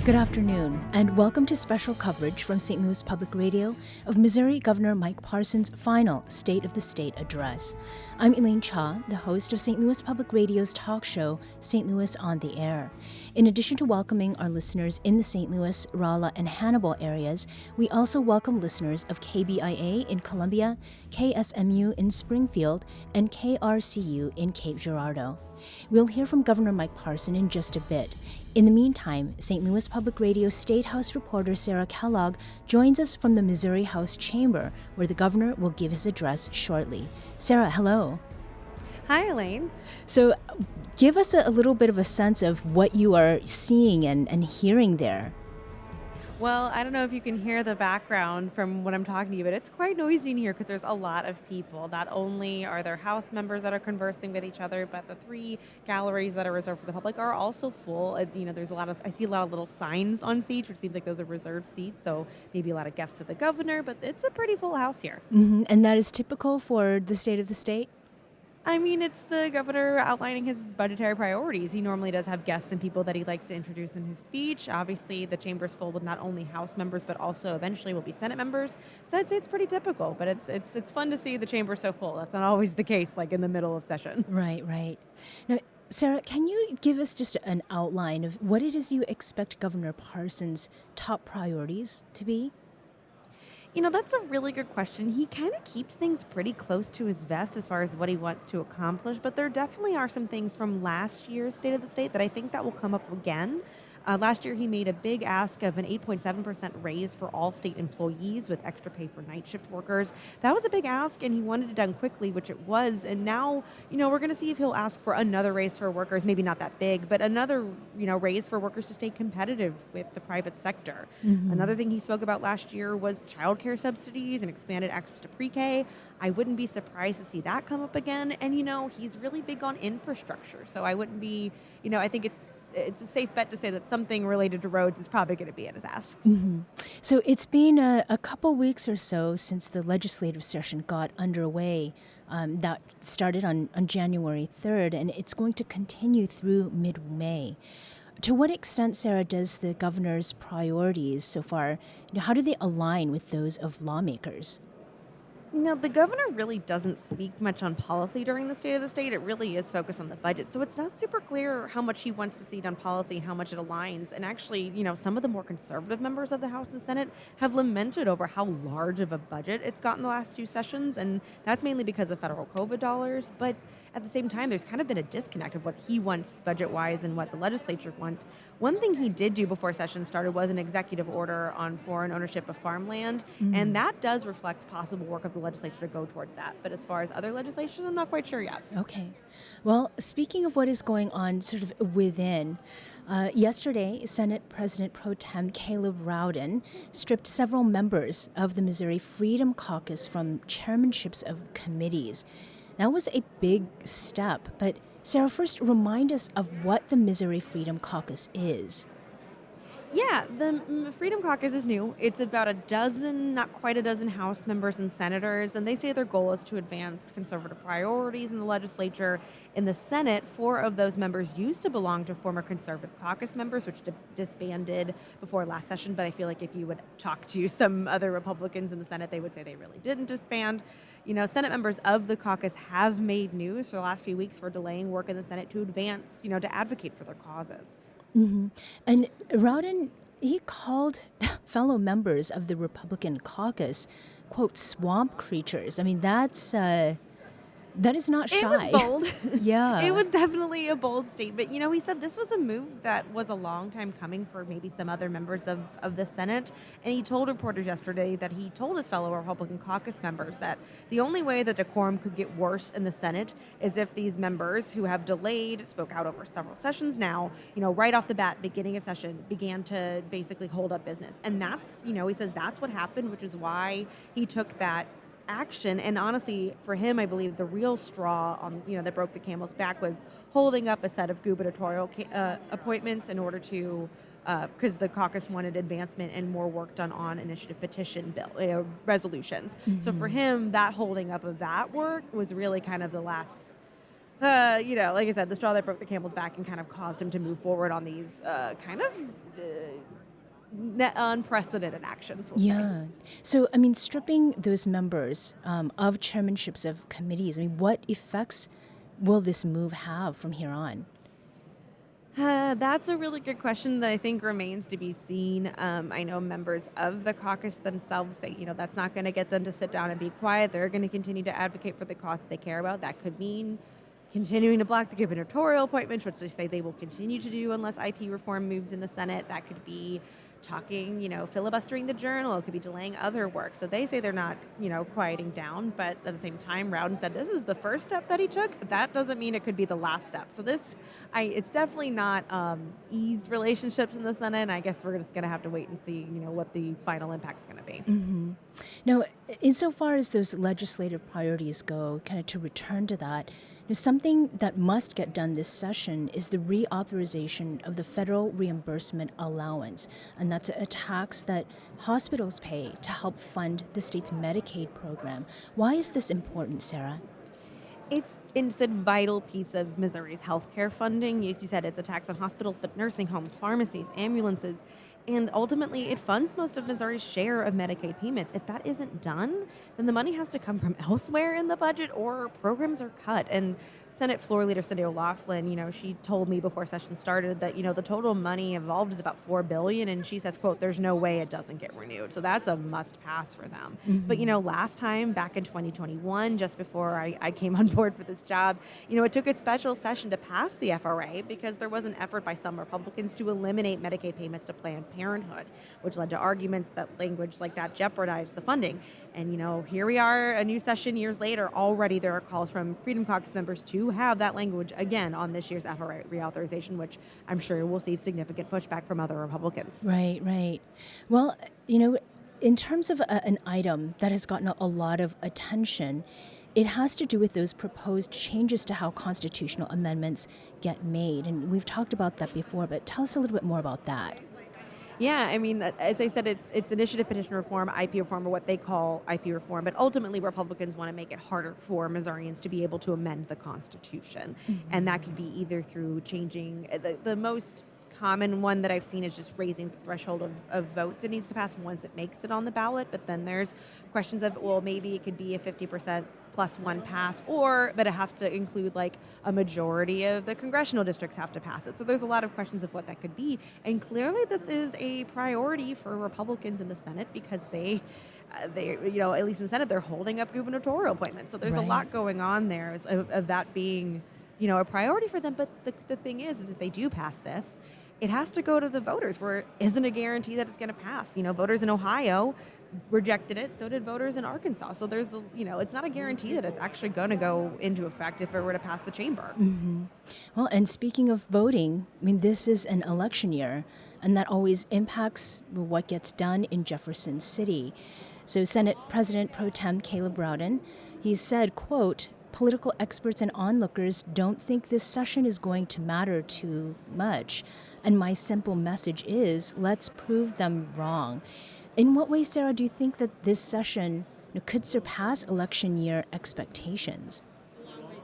Good afternoon, and welcome to special coverage from St. Louis Public Radio of Missouri Governor Mike Parson's final State of the State address. I'm Elaine Cha, the host of St. Louis Public Radio's talk show, St. Louis on the Air. In addition to welcoming our listeners in the St. Louis, Rolla, and Hannibal areas, we also welcome listeners of KBIA in Columbia, KSMU in Springfield, and KRCU in Cape Girardeau. We'll hear from Governor Mike Parson in just a bit. In the meantime, St. Louis Public Radio State House reporter Sarah Kellogg joins us from the Missouri House Chamber, where the governor will give his address shortly. Sarah, hello. Hi, Elaine. So give us a little bit of a sense of what you are seeing and hearing there. Well, I don't know if you can hear the background from what I'm talking to you, but it's quite noisy in here because there's a lot of people. Not only are there House members that are conversing with each other, but the three galleries that are reserved for the public are also full. There's I see a lot of little signs on seats, which seems like those are reserved seats, so maybe a lot of guests of the governor, but it's a pretty full house here. Mm-hmm. And that is typical for the state of the state? I mean, it's the governor outlining his budgetary priorities. He normally does have guests and people that he likes to introduce in his speech. Obviously, the chamber's full with not only House members, but also eventually will be Senate members. So I'd say it's pretty typical, but it's fun to see the chamber so full. That's not always the case, like in the middle of session. Right. Now, Sarah, can you give us just an outline of what it is you expect Governor Parson's top priorities to be? That's a really good question. He kind of keeps things pretty close to his vest as far as what he wants to accomplish, but there definitely are some things from last year's State of the State that I think that will come up again. Last year, he made a big ask of an 8.7% raise for all state employees with extra pay for night shift workers. That was a big ask, and he wanted it done quickly, which it was. And now, we're going to see if he'll ask for another raise for workers, maybe not that big, but another, raise for workers to stay competitive with the private sector. Mm-hmm. Another thing he spoke about last year was childcare subsidies and expanded access to pre-K. I wouldn't be surprised to see that come up again. And, he's really big on infrastructure. So I wouldn't be, I think it's a safe bet to say that something related to roads is probably going to be in his asks. Mm-hmm. So it's been a couple weeks or so since the legislative session got underway. That started on January 3rd, and it's going to continue through mid-May. To what extent, Sarah, does the governor's priorities so far, how do they align with those of lawmakers? The governor really doesn't speak much on policy during the State of the State. It really is focused on the budget. So it's not super clear how much he wants to see done policy and how much it aligns. And actually, some of the more conservative members of the House and Senate have lamented over how large of a budget it's gotten the last two sessions. And that's mainly because of federal COVID dollars. But at the same time, there's kind of been a disconnect of what he wants budget-wise and what the legislature wants. One thing he did do before session started was an executive order on foreign ownership of farmland, and that does reflect possible work of the legislature to go towards that. But as far as other legislation, I'm not quite sure yet. Okay. Well, speaking of what is going on sort of within, yesterday, Senate President Pro Tem Caleb Rowden stripped several members of the Missouri Freedom Caucus from chairmanships of committees. That was a big step, but Sarah, first remind us of what the Missouri Freedom Caucus is. Yeah, the Freedom Caucus is new. It's about a dozen, not quite a dozen House members and senators, and they say their goal is to advance conservative priorities in the legislature. In the Senate, 4 of those members used to belong to former conservative caucus members, which disbanded before last session, but I feel like if you would talk to some other Republicans in the Senate, they would say they really didn't disband. Senate members of the caucus have made news for the last few weeks for delaying work in the Senate to advance, to advocate for their causes. Mm-hmm. And Rowden, he called fellow members of the Republican caucus, quote, swamp creatures. I mean, that is not shy. It was bold. Yeah. It was definitely a bold statement. He said this was a move that was a long time coming for maybe some other members of the Senate. And he told reporters yesterday that he told his fellow Republican caucus members that the only way that decorum could get worse in the Senate is if these members who have delayed, spoke out over several sessions now, right off the bat, beginning of session, began to basically hold up business. And that's, he says that's what happened, which is why he took that action. And honestly, for him, I believe the real straw on that broke the camel's back was holding up a set of gubernatorial appointments in order to because the caucus wanted advancement and more work done on initiative petition bill resolutions. Mm-hmm. So for him, that holding up of that work was really kind of the last like I said, the straw that broke the camel's back and kind of caused him to move forward on these unprecedented actions, we'll say. Yeah. So, I mean, stripping those members of chairmanships of committees, I mean, what effects will this move have from here on? That's a really good question that I think remains to be seen. I know members of the caucus themselves say, that's not going to get them to sit down and be quiet. They're going to continue to advocate for the cause they care about. That could mean continuing to block the gubernatorial appointments, which they say they will continue to do unless IP reform moves in the Senate. That could be talking, filibustering the journal. It could be delaying other work. So they say they're not, quieting down. But at the same time, Rowden said this is the first step that he took. That doesn't mean it could be the last step. So it's definitely not eased relationships in the Senate. And I guess we're just going to have to wait and see, what the final impact's going to be. Mm-hmm. Now, insofar as those legislative priorities go, kind of to return to that, something that must get done this session is the reauthorization of the federal reimbursement allowance. And that's a tax that hospitals pay to help fund the state's Medicaid program. Why is this important, Sarah? It's a vital piece of Missouri's healthcare funding. You said it's a tax on hospitals, but nursing homes, pharmacies, ambulances, and ultimately it funds most of Missouri's share of Medicaid payments. If that isn't done, then the money has to come from elsewhere in the budget or programs are cut. And Senate Floor Leader Cindy O'Laughlin, she told me before session started that, the total money involved is about $4 billion. And she says, quote, there's no way it doesn't get renewed. So that's a must pass for them. Mm-hmm. But, last time back in 2021, just before I came on board for this job, it took a special session to pass the FRA because there was an effort by some Republicans to eliminate Medicaid payments to Planned Parenthood, which led to arguments that language like that jeopardized the funding. And, here we are, a new session years later. Already there are calls from Freedom Caucus members to have that language again on this year's FRA reauthorization, which I'm sure will see significant pushback from other Republicans. Right, right. Well, in terms of an item that has gotten a lot of attention, it has to do with those proposed changes to how constitutional amendments get made. And we've talked about that before, but tell us a little bit more about that. Yeah, I mean, as I said, it's initiative petition reform, IP reform, or what they call IP reform. But ultimately, Republicans want to make it harder for Missourians to be able to amend the Constitution. Mm-hmm. And that could be either through changing the most common one that I've seen is just raising the threshold of votes it needs to pass once it makes it on the ballot. But then there's questions of, well, maybe it could be a 50% plus one pass, but it has to include like a majority of the congressional districts have to pass it. So there's a lot of questions of what that could be. And clearly this is a priority for Republicans in the Senate because they at least in the Senate, they're holding up gubernatorial appointments. So there's a lot going on there of that being, a priority for them. But the thing is if they do pass this, it has to go to the voters where it isn't a guarantee that it's going to pass. Voters in Ohio rejected it. So did voters in Arkansas. So there's, it's not a guarantee that it's actually going to go into effect if it were to pass the chamber. Mm-hmm. Well, and speaking of voting, I mean, this is an election year, and that always impacts what gets done in Jefferson City. So Senate President Pro Tem Caleb Rowden, he said, quote, political experts and onlookers don't think this session is going to matter too much. And my simple message is, let's prove them wrong. In what way, Sarah, do you think that this session could surpass election year expectations?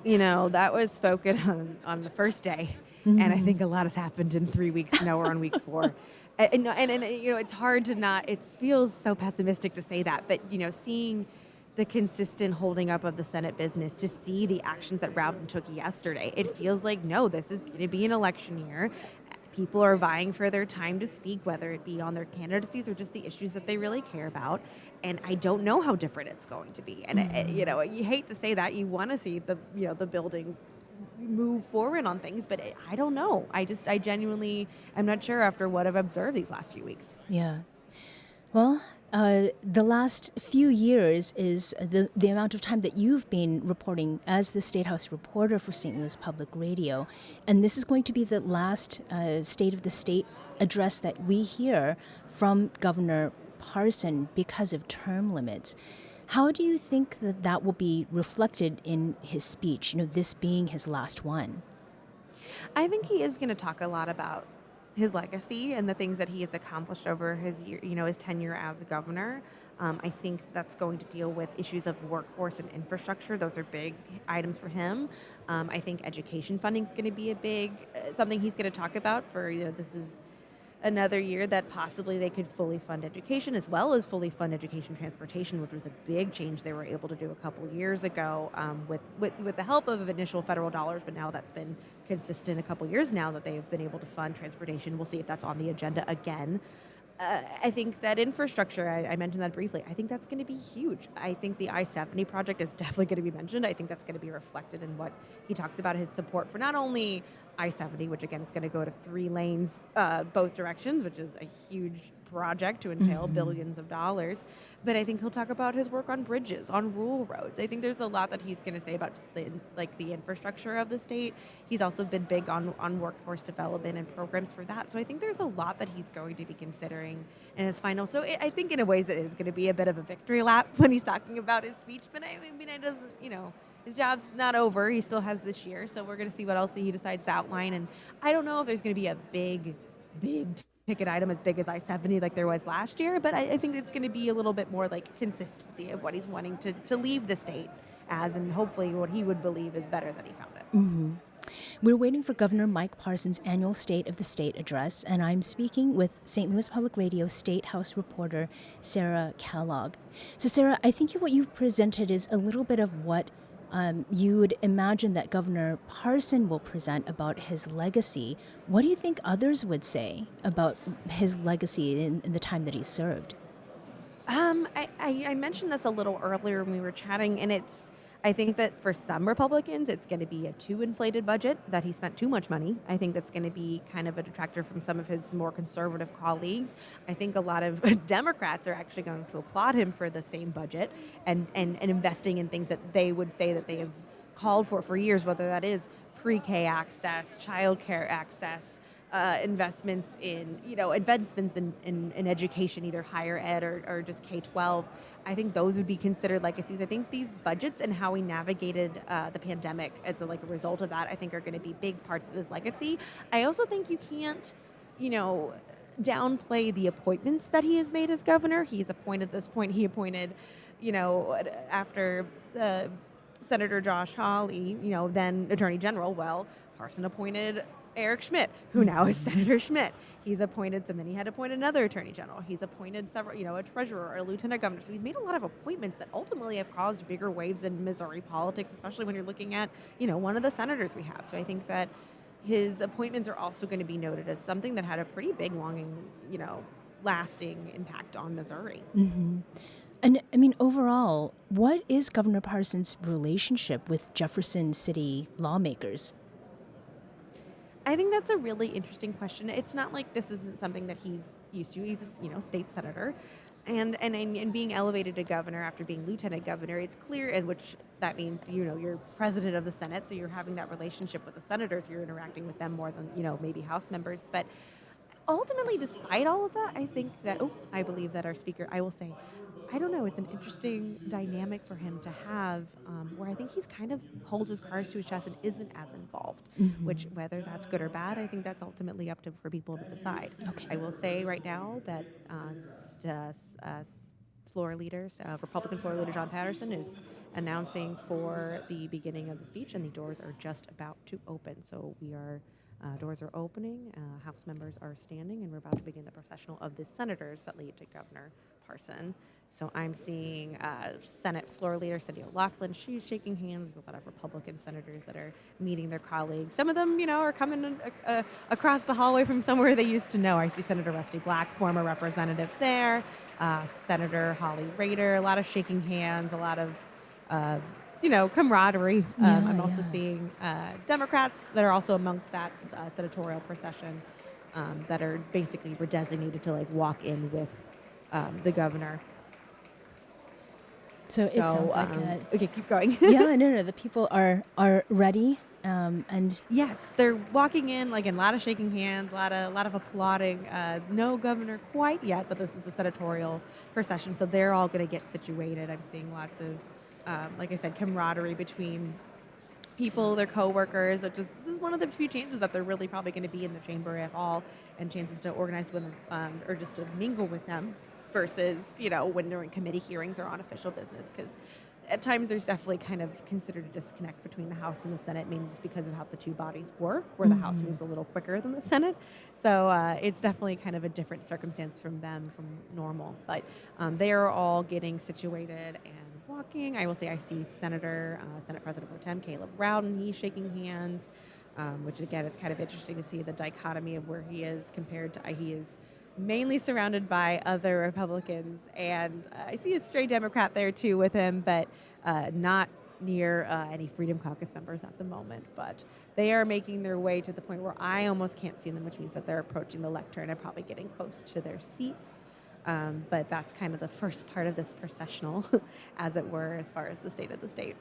That was spoken on the first day. Mm-hmm. And I think a lot has happened in 3 weeks. Now we're on week 4. And it's hard to not, it feels so pessimistic to say that. But, seeing the consistent holding up of the Senate business, to see the actions that Rowden took yesterday, it feels like, no, this is going to be an election year. People are vying for their time to speak, whether it be on their candidacies or just the issues that they really care about. And I don't know how different it's going to be. And, mm-hmm. You hate to say that. You want to see the building move forward on things, but I don't know. I genuinely am not sure after what I've observed these last few weeks. Yeah. Well, the last few years is the amount of time that you've been reporting as the State House reporter for St. Louis Public Radio. And this is going to be the last State of the State address that we hear from Governor Parson because of term limits. How do you think that will be reflected in his speech, this being his last one? I think he is going to talk a lot about his legacy and the things that he has accomplished over his year, his tenure as a governor. I think that's going to deal with issues of workforce and infrastructure. Those are big items for him. I think education funding is going to be a big something he's going to talk about for, this is another year that possibly they could fully fund education as well as fully fund education transportation, which was a big change they were able to do a couple years ago with the help of initial federal dollars. But now that's been consistent a couple years now that they've been able to fund transportation. We'll see if that's on the agenda again. I think that infrastructure, I mentioned that briefly, I think that's going to be huge. I think the I-70 project is definitely going to be mentioned. I think that's going to be reflected in what he talks about, his support for not only I-70, which again is going to go to 3 lanes both directions, which is a huge project to entail billions of dollars. But I think he'll talk about his work on bridges, on rural roads. I think there's a lot that he's going to say about just the infrastructure of the state. He's also been big on workforce development and programs for that. So I think there's a lot that he's going to be considering in his final. So I think in a ways it is going to be a bit of a victory lap when he's talking about his speech. But I mean, it doesn't, his job's not over. He still has this year. So we're going to see what else he decides to outline. And I don't know if there's going to be a big ticket item as big as I-70 like there was last year, but I think it's going to be a little bit more like consistency of what he's wanting to leave the state as, and hopefully what he would believe is better than he found it. We're waiting for Governor Mike Parson's annual State of the State address, and I'm speaking with St. Louis Public Radio State House reporter Sarah Kellogg. So Sarah, I think what you presented is a little bit of what you would imagine that Governor Parson will present about his legacy. What do you think others would say about his legacy in the time that he served? I mentioned this a little earlier when we were chatting, and I think that for some Republicans, it's going to be a too inflated budget, that he spent too much money. I think that's going to be kind of a detractor from some of his more conservative colleagues. I think a lot of Democrats are actually going to applaud him for the same budget and investing in things that they would say that they have called for years, whether that is pre-K access, child care access, investments in education, either higher ed or just K-12. I think those would be considered legacies. I think these budgets and how he navigated the pandemic as a result of that, I think are going to be big parts of his legacy. I also think you can't, downplay the appointments that he has made as governor. He's appointed after Senator Josh Hawley, then Attorney General. Well, Parson appointed Eric Schmidt, who now is Senator Schmidt. He's appointed, and then he had appointed another attorney general. He's appointed several, a treasurer, a lieutenant governor. So he's made a lot of appointments that ultimately have caused bigger waves in Missouri politics, especially when you're looking at, one of the senators we have. So I think that his appointments are also going to be noted as something that had a pretty big, lasting impact on Missouri. Mm-hmm. And I mean, overall, what is Governor Parson's relationship with Jefferson City lawmakers? I think that's a really interesting question. It's not like this isn't something that he's used to. He's a state senator, and being elevated to governor after being lieutenant governor, it's clear, and which that means you're president of the Senate, so you're having that relationship with the senators. You're interacting with them more than maybe House members. But ultimately, despite all of that, I believe that our speaker, I will say, I don't know, it's an interesting dynamic for him to have where I think he's kind of holds his cards to his chest and isn't as involved, which whether that's good or bad, I think that's ultimately up for people to decide. Okay. I will say right now that Republican floor leader John Patterson is announcing for the beginning of the speech, and the doors are just about to open. So doors are opening, House members are standing, and we're about to begin the processional of the senators that lead to Governor Parson. So I'm seeing Senate floor leader Cindy O'Loughlin. She's shaking hands. There's a lot of Republican senators that are meeting their colleagues. Some of them, are coming across the hallway from somewhere they used to know. I see Senator Rusty Black, former representative there, Senator Holly Rader, a lot of shaking hands, a lot of camaraderie. I'm also seeing Democrats that are also amongst that senatorial procession that are basically were designated to walk in with the governor. So it sounds like okay, keep going. No, the people are ready, and yes, they're walking in a lot of shaking hands, a lot of applauding. No governor quite yet, but this is the senatorial procession, so they're all going to get situated. I'm seeing lots of, like I said, camaraderie between people, their coworkers. This is one of the few changes that they're really probably going to be in the chamber at all, and chances to organize with them or just to mingle with them. versus, when during committee hearings or on official business. Because at times there's definitely kind of considered a disconnect between the House and the Senate, mainly just because of how the two bodies work, where the House moves a little quicker than the Senate. So it's definitely kind of a different circumstance from them from normal. But they are all getting situated and walking. I will say I see Senate President Pro Tem Caleb Rowden. He's shaking hands, which again, it's kind of interesting to see the dichotomy of where he is compared to he is mainly surrounded by other Republicans, and I see a stray Democrat there too with him, but not near any Freedom Caucus members at the moment. But they are making their way to the point where I almost can't see them, which means that they're approaching the lectern and probably getting close to their seats. But that's kind of the first part of this processional, as it were, as far as the state of the state.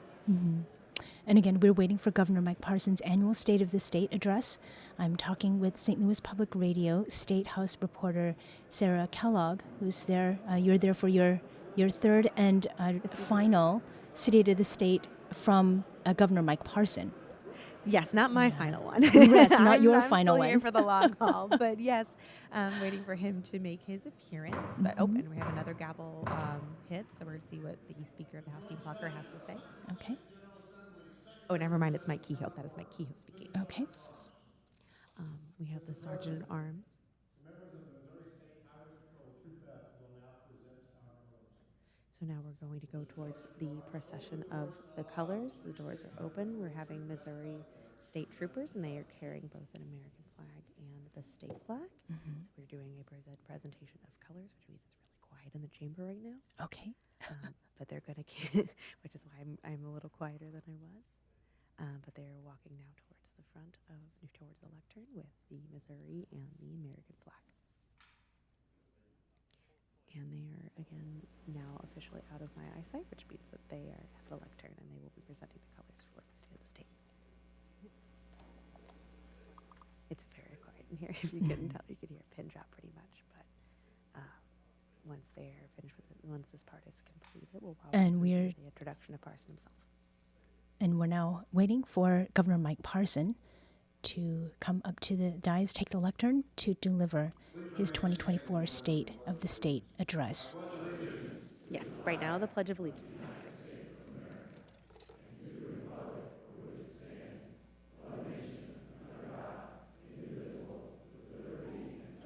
And again, we're waiting for Governor Mike Parson's annual State of the State address. I'm talking with St. Louis Public Radio State House reporter Sarah Kellogg, who's there. You're there for your third and final State of the State from Governor Mike Parson. Yes, not my final one. Yes, not your I'm final still one. here for the long haul, but yes, waiting for him to make his appearance. But and we have another gavel hit, so we're going to see what the Speaker of the House, Dean Plucker, has to say. Okay. Oh, never mind. It's Mike Kehoe. That is Mike Kehoe speaking. Okay. We have the Sergeant at Arms. Members of the Missouri State Highway Patrol Troop F will now present our colors. So now we're going to go towards the procession of the colors. The doors are open. We're having Missouri State Troopers, and they are carrying both an American flag and the state flag. So we're doing a presentation of colors, which means it's really quiet in the chamber right now. Okay. But they're going to, which is why I'm a little quieter than I was. But they're walking now towards the front towards the lectern with the Missouri and the American flag. And they are, again, now officially out of my eyesight, which means that they are at the lectern and they will be presenting the colors for the State of the State. It's very quiet in here. If you couldn't tell, you could hear a pin drop pretty much. But once they're finished with it, once this part is completed, we'll probably do the introduction of Parson himself. And we're now waiting for Governor Mike Parson to come up to the dais, take the lectern, to deliver his 2024 State of the State address. Yes, right now the Pledge of Allegiance is happening.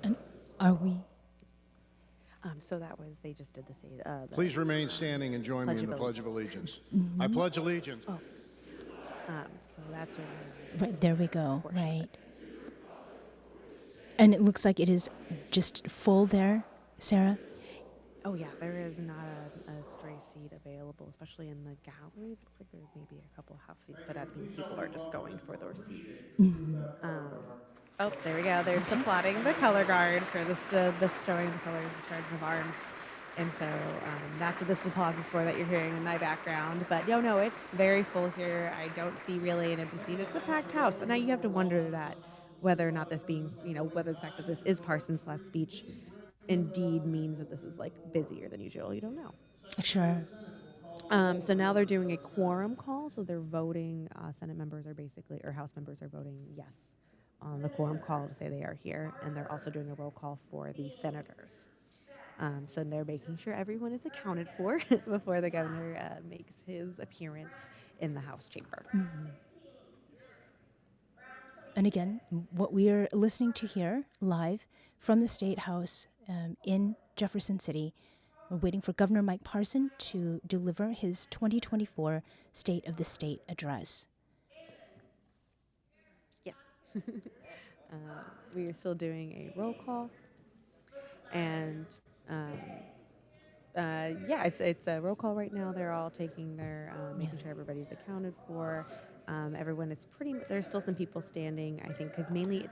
And are we? So that was, they just did the state. Please remain standing and join me in the Pledge of Allegiance. I pledge allegiance. Oh. So that's where Right, there we go, right. And it looks like it is just full there, Sarah? Oh yeah, there is not a stray seat available, especially in the galleries. It looks like there's maybe a couple house seats, but that means people are just going for those seats. Oh, there we go. There's applauding the color guard for the showing the colors, the Sergeant of Arms. And so that's what this applause is for that you're hearing in my background. But no, it's very full here. I don't see really an empty seat. It's a packed house. And now you have to wonder that whether or not this being, whether the fact that this is Parson's last speech indeed means that this is like busier than usual. You don't know. Sure. So now they're doing a quorum call. So they're voting. Senate members are or House members are voting yes on the quorum call to say they are here. And they're also doing a roll call for the senators. So they're making sure everyone is accounted for before the governor makes his appearance in the House chamber. And again, what we are listening to here live from the State House in Jefferson City, we're waiting for Governor Mike Parson to deliver his 2024 State of the State address. Yes. We are still doing a roll call. And it's a roll call right now. They're all taking their, making sure everybody's accounted for. Everyone is there's still some people standing, I think, because mainly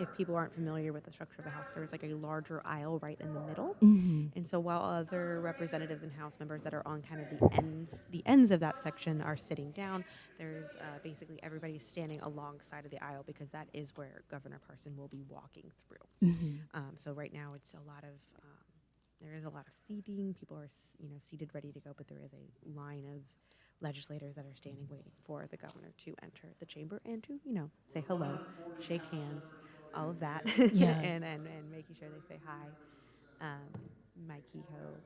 if people aren't familiar with the structure of the House, there is like a larger aisle right in the middle. And so while other representatives and House members that are on kind of the ends of that section are sitting down, there's basically everybody standing alongside of the aisle because that is where Governor Parson will be walking through. So right now it's there is a lot of seating. People are, seated, ready to go, but there is a line of legislators that are standing waiting for the governor to enter the chamber and to, say hello, shake hands, all of that, Yeah. and making sure they say hi. Mike Kehoe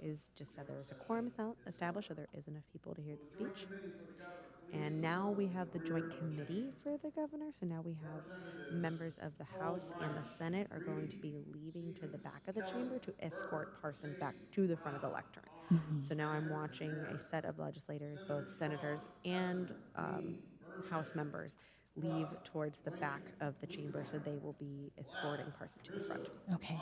is just said there is a quorum established, so there is enough people to hear the speech. And now we have the joint committee for the governor. So now we have members of the House and the Senate are going to be leaving to the back of the chamber to escort Parson back to the front of the lectern. So now I'm watching a set of legislators, both senators and House members, leave towards the back of the chamber, so they will be escorting Parson to the front. Okay.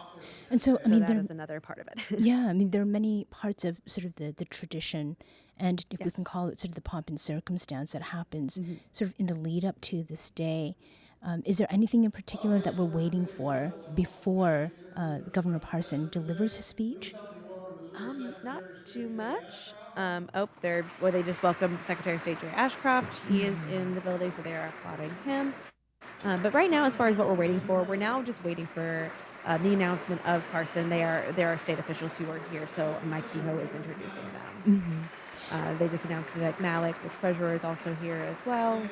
And so, I So mean, that is another part of it. yeah, I mean, there are many parts of sort of the tradition, and if we Yes. can call it sort of the pomp and circumstance that happens Mhm. sort of in the lead up to this day. Is there anything in particular that we're waiting for before Governor Parson delivers his speech? Not too much. They just welcomed Secretary of State Joy Ashcroft. He is in the building, so they are applauding him. But right now, as far as what we're waiting for, we're now just waiting for the announcement of Parson. There are state officials who are here, so Mike Kehoe is introducing them. They just announced that Malik, the treasurer, is also here as well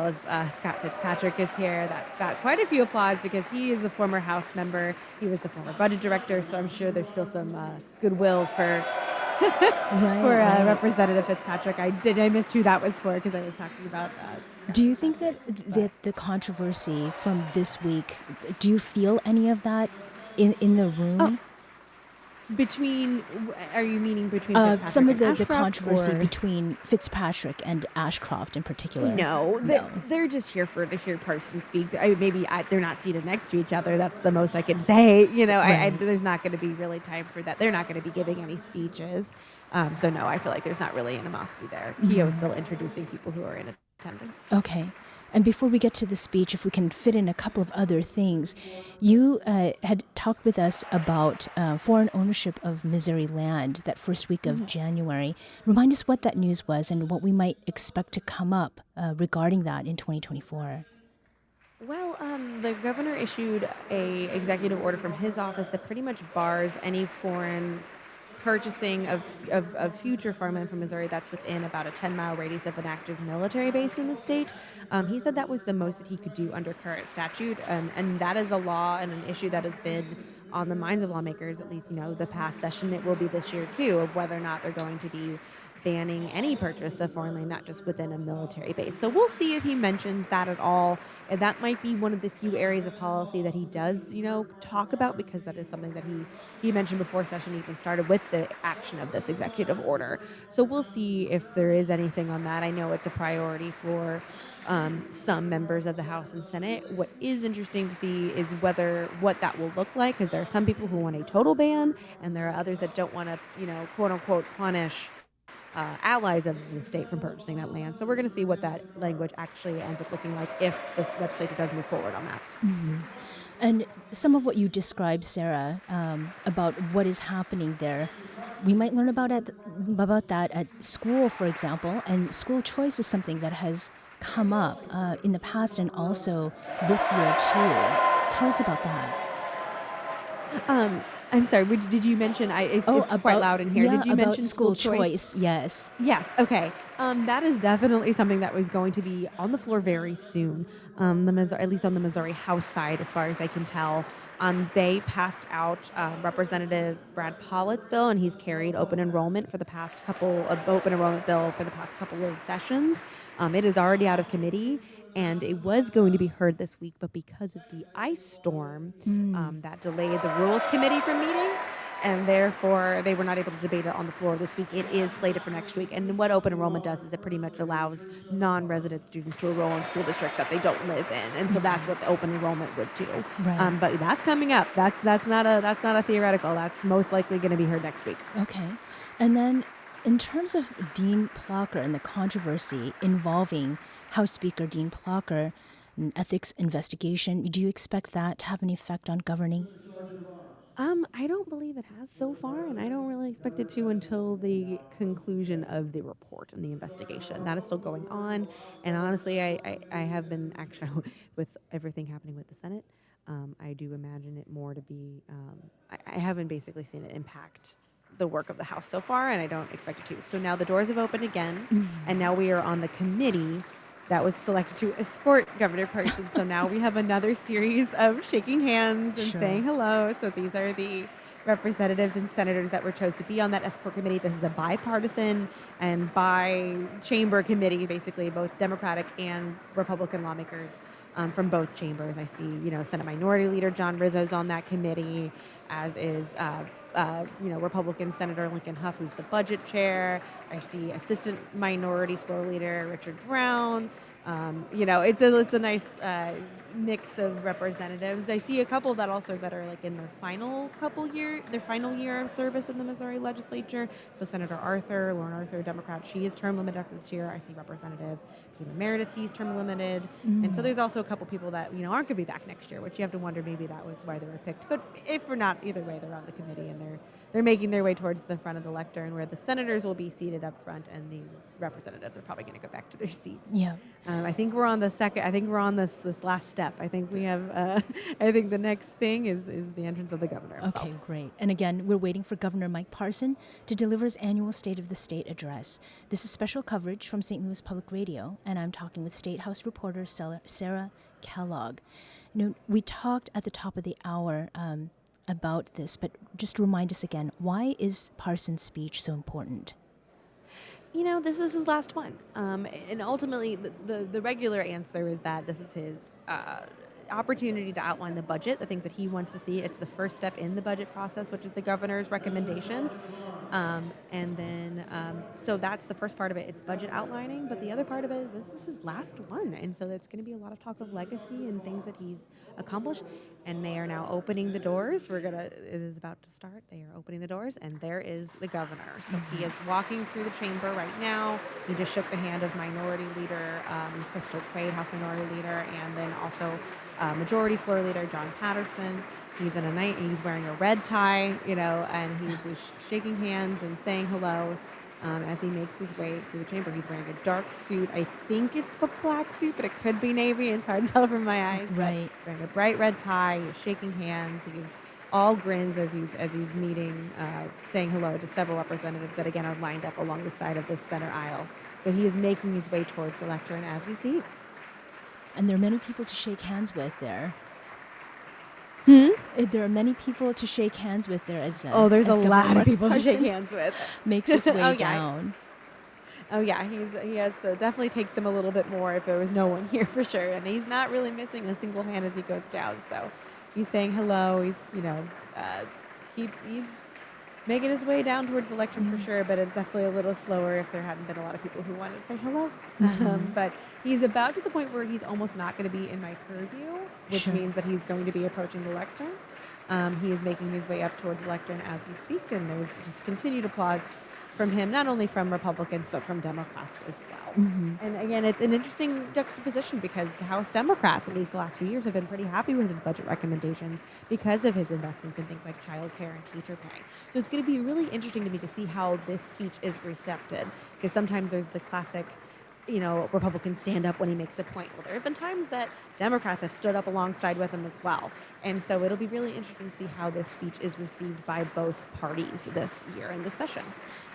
as Scott Fitzpatrick is here. That got quite a few applause because he is a former House member. He was the former budget director, so I'm sure there's still some goodwill for Right. Representative Fitzpatrick. I missed who that was for because I was talking about Do you think that the controversy from this week, do you feel any of that in the room? Are you meaning between Fitzpatrick Some of and the Ashcroft, controversy or- between Fitzpatrick and Ashcroft in particular. No, they're just here to hear Parson speak. They're not seated next to each other. That's the most I can say. Right. There's not going to be really time for that. They're not going to be giving any speeches. So no, I feel like there's not really animosity there. Kehoe is still introducing people who are in attendance. Okay. And before we get to the speech, if we can fit in a couple of other things, you had talked with us about foreign ownership of Missouri land that first week of January. Remind us what that news was and what we might expect to come up regarding that in 2024. Well, the governor issued a executive order from his office that pretty much bars any foreign purchasing of future farmland from Missouri that's within about a 10-mile radius of an active military base in the state. He said that was the most that he could do under current statute, and that is a law and an issue that has been on the minds of lawmakers, at least, the past session. It will be this year, too, of whether or not they're going to be banning any purchase of foreign land, not just within a military base. So we'll see if he mentions that at all. And that might be one of the few areas of policy that he does, talk about, because that is something that he mentioned before session even started with the action of this executive order. So we'll see if there is anything on that. I know it's a priority for some members of the House and Senate. What is interesting to see is what that will look like, because there are some people who want a total ban, and there are others that don't want to, quote unquote, punish allies of the state from purchasing that land. So we're going to see what that language actually ends up looking like if the legislature does move forward on that. And some of what you described, Sarah, about what is happening there, we might learn about that at school, for example. And school choice is something that has come up in the past and also this year, too. Tell us about that. I'm sorry, did you mention, it's quite loud in here. Yeah, Did you about mention school choice? Yes. Yes, okay. That is definitely something that was going to be on the floor very soon, at least on the Missouri House side, as far as I can tell. They passed out Representative Brad Pollitt's bill, and he's carried open enrollment bill for the past couple of sessions. It is already out of committee, and it was going to be heard this week, but because of the ice storm, that delayed the Rules Committee from meeting, and therefore they were not able to debate it on the floor this week. It is slated for next week, and what open enrollment does is it pretty much allows non-resident students to enroll in school districts that they don't live in, and so that's what the open enrollment would do. Right. But that's coming up. That's not a theoretical. That's most likely going to be heard next week. Okay. And then in terms of Dean Plocker and the controversy involving House Speaker Dean Plocker, an ethics investigation, do you expect that to have an effect on governing? I don't believe it has so far, and I don't really expect it to until the conclusion of the report and the investigation. That is still going on, and honestly, I have been actually, with everything happening with the Senate, I do imagine it more to be, I haven't basically seen it impact the work of the House so far, and I don't expect it to. So now the doors have opened again, and now we are on the committee that was selected to escort Governor Parson. So now we have another series of shaking hands and saying hello. So these are the representatives and senators that were chosen to be on that escort committee. This is a bipartisan and bi-chamber committee, basically both Democratic and Republican lawmakers from both chambers. I see, Senate Minority Leader John Rizzo's on that committee, as is, Republican Senator Lincoln Huff, who's the budget chair. I see Assistant Minority Floor Leader Richard Brown. It's a nice mix of representatives. I see a couple that are like in their final year of service in the Missouri legislature. So Senator Lauren Arthur, Democrat, she is term limited after this year. I see Representative Peter Meredith, he's term limited. And so there's also a couple people that, aren't going to be back next year, which you have to wonder maybe that was why they were picked. But if we're not, either way, they're on the committee and they're making their way towards the front of the lectern, where the senators will be seated up front and the representatives are probably going to go back to their seats. Yeah. I think we're on this last step. I think we have, I think the next thing is the entrance of the governor himself. Okay, great. And again, we're waiting for Governor Mike Parson to deliver his annual State of the State address. This is special coverage from St. Louis Public Radio, and I'm talking with State House reporter Sarah Kellogg. We talked at the top of the hour about this, but just remind us again, why is Parson's speech so important? This is his last one. And ultimately, the regular answer is that this is his opportunity to outline the budget, the things that he wants to see. It's the first step in the budget process, which is the governor's recommendations. So that's the first part of it. It's budget outlining. But the other part of it is this is his last one. And so there's going to be a lot of talk of legacy and things that he's accomplished. And they are now opening the doors. It is about to start. They are opening the doors, and there is the governor. So he is walking through the chamber right now. He just shook the hand of Minority Leader Crystal Quaid, House Minority Leader, and then also Majority Floor Leader John Patterson. He's he's wearing a red tie, and he's just shaking hands and saying hello as he makes his way through the chamber. He's wearing a dark suit. I think it's a black suit, but it could be navy. It's hard to tell from my eyes. Right. He's wearing a bright red tie. He's shaking hands. He's all grins as he's meeting, saying hello to several representatives that again are lined up along the side of this center aisle. So he is making his way towards the lectern as we speak. And there are many people to shake hands with there. There are many people to shake hands with there there's a lot of people to shake hands with. Makes his way down. Oh yeah, he has to definitely takes him a little bit more if there was no one here for sure, and he's not really missing a single hand as he goes down. So he's saying hello. He's he's making his way down towards the lectern for sure, but it's definitely a little slower if there hadn't been a lot of people who wanted to say hello. But he's about to the point where he's almost not going to be in my purview, which means that he's going to be approaching the lectern. He is making his way up towards the lectern as we speak, and there's just continued applause from him, not only from Republicans, but from Democrats as well. And again, it's an interesting juxtaposition because House Democrats, at least the last few years, have been pretty happy with his budget recommendations because of his investments in things like childcare and teacher pay. So it's going to be really interesting to me to see how this speech is recepted, because sometimes there's the classic, Republicans stand up when he makes a point. Well, there have been times that Democrats have stood up alongside with him as well. And so it'll be really interesting to see how this speech is received by both parties this year in this session.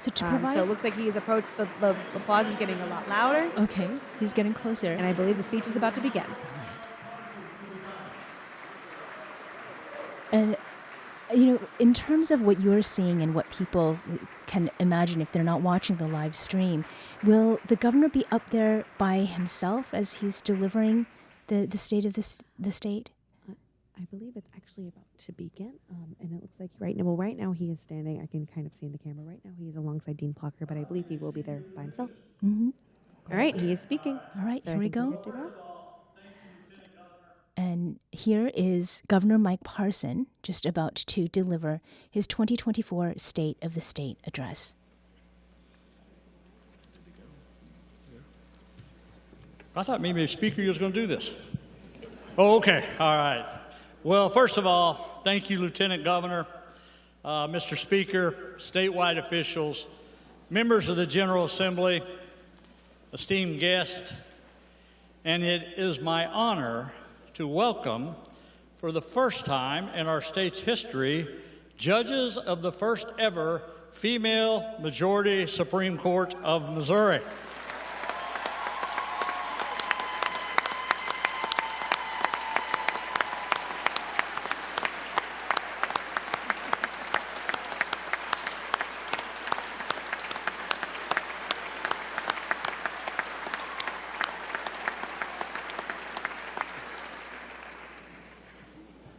So so it looks like he has approached, the applause is getting a lot louder. Okay, he's getting closer. And I believe the speech is about to begin. And, in terms of what you're seeing and what people can imagine if they're not watching the live stream, will the governor be up there by himself as he's delivering the state of the state? I believe it's actually about to begin, and it looks like right now he is standing. I can kind of see in the camera right now. He's alongside Dean Plucker, but I believe he will be there by himself. All right, he is speaking. All right, so here we go. Good to go. And here is Governor Mike Parson just about to deliver his 2024 State of the State address. I thought maybe a speaker was going to do this. Oh, okay. All right. Well, first of all, thank you, Lieutenant Governor, Mr. Speaker, statewide officials, members of the General Assembly, esteemed guests, and it is my honor to welcome, for the first time in our state's history, judges of the first ever female majority Supreme Court of Missouri.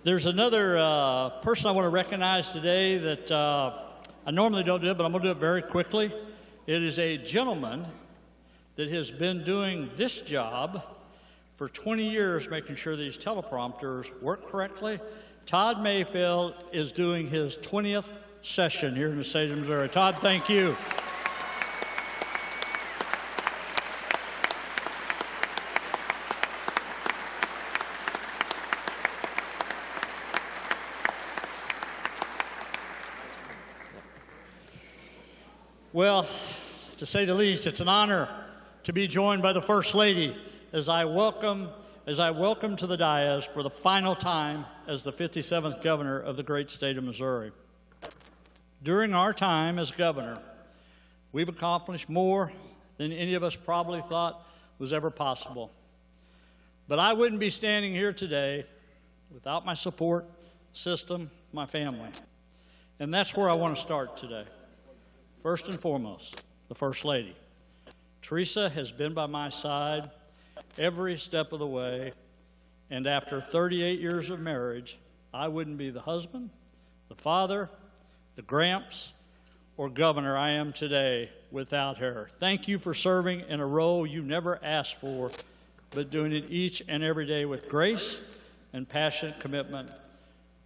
There's another person I want to recognize today that I normally don't do it, but I'm going to do it very quickly. It is a gentleman that has been doing this job for 20 years, making sure these teleprompters work correctly. Todd Mayfield is doing his 20th session here in the state of Missouri. Todd, thank you. Well, to say the least, it's an honor to be joined by the First Lady as I welcome to the dais for the final time as the 57th governor of the great state of Missouri. During our time as governor, we've accomplished more than any of us probably thought was ever possible. But I wouldn't be standing here today without my support system, my family. And that's where I want to start today. First and foremost, the First Lady. Teresa has been by my side every step of the way, and after 38 years of marriage, I wouldn't be the husband, the father, the gramps, or governor I am today without her. Thank you for serving in a role you never asked for, but doing it each and every day with grace and passionate commitment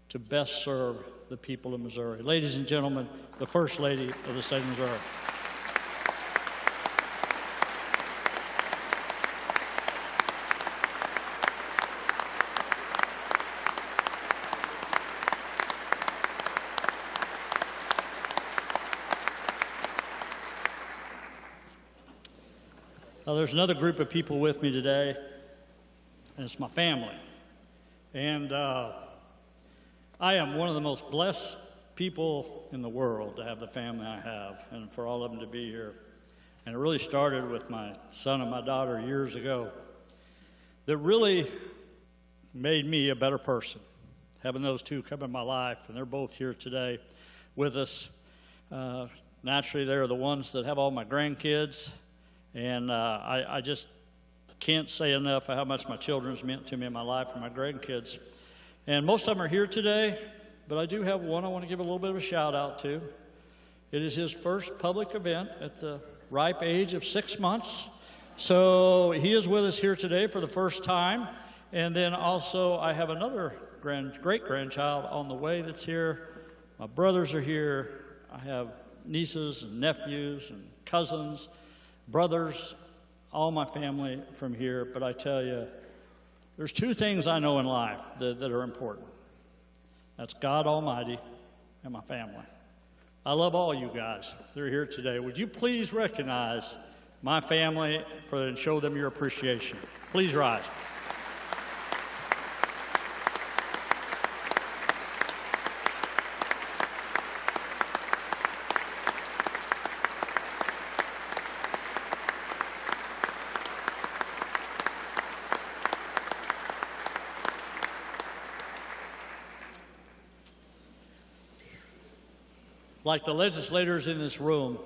to best serve the people of Missouri. Ladies and gentlemen, the First Lady of the state of Missouri. There's another group of people with me today, and it's my family. And I am one of the most blessed people in the world to have the family I have, and for all of them to be here. And it really started with my son and my daughter years ago. That really made me a better person, having those two come in my life, and they're both here today with us. Naturally, they're the ones that have all my grandkids. And I just can't say enough how much my children's meant to me in my life and my grandkids. And most of them are here today, but I do have one I want to give a little bit of a shout out to. It is his first public event at the ripe age of 6 months. So he is with us here today for the first time. And then also I have another great-grandchild on the way that's here. My brothers are here. I have nieces and nephews and cousins, brothers, all my family from here. But I tell you, there's two things I know in life that are important. That's God Almighty and my family. I love all you guys that are here today. Would you please recognize my family and show them your appreciation? Please rise. Like the legislators in this room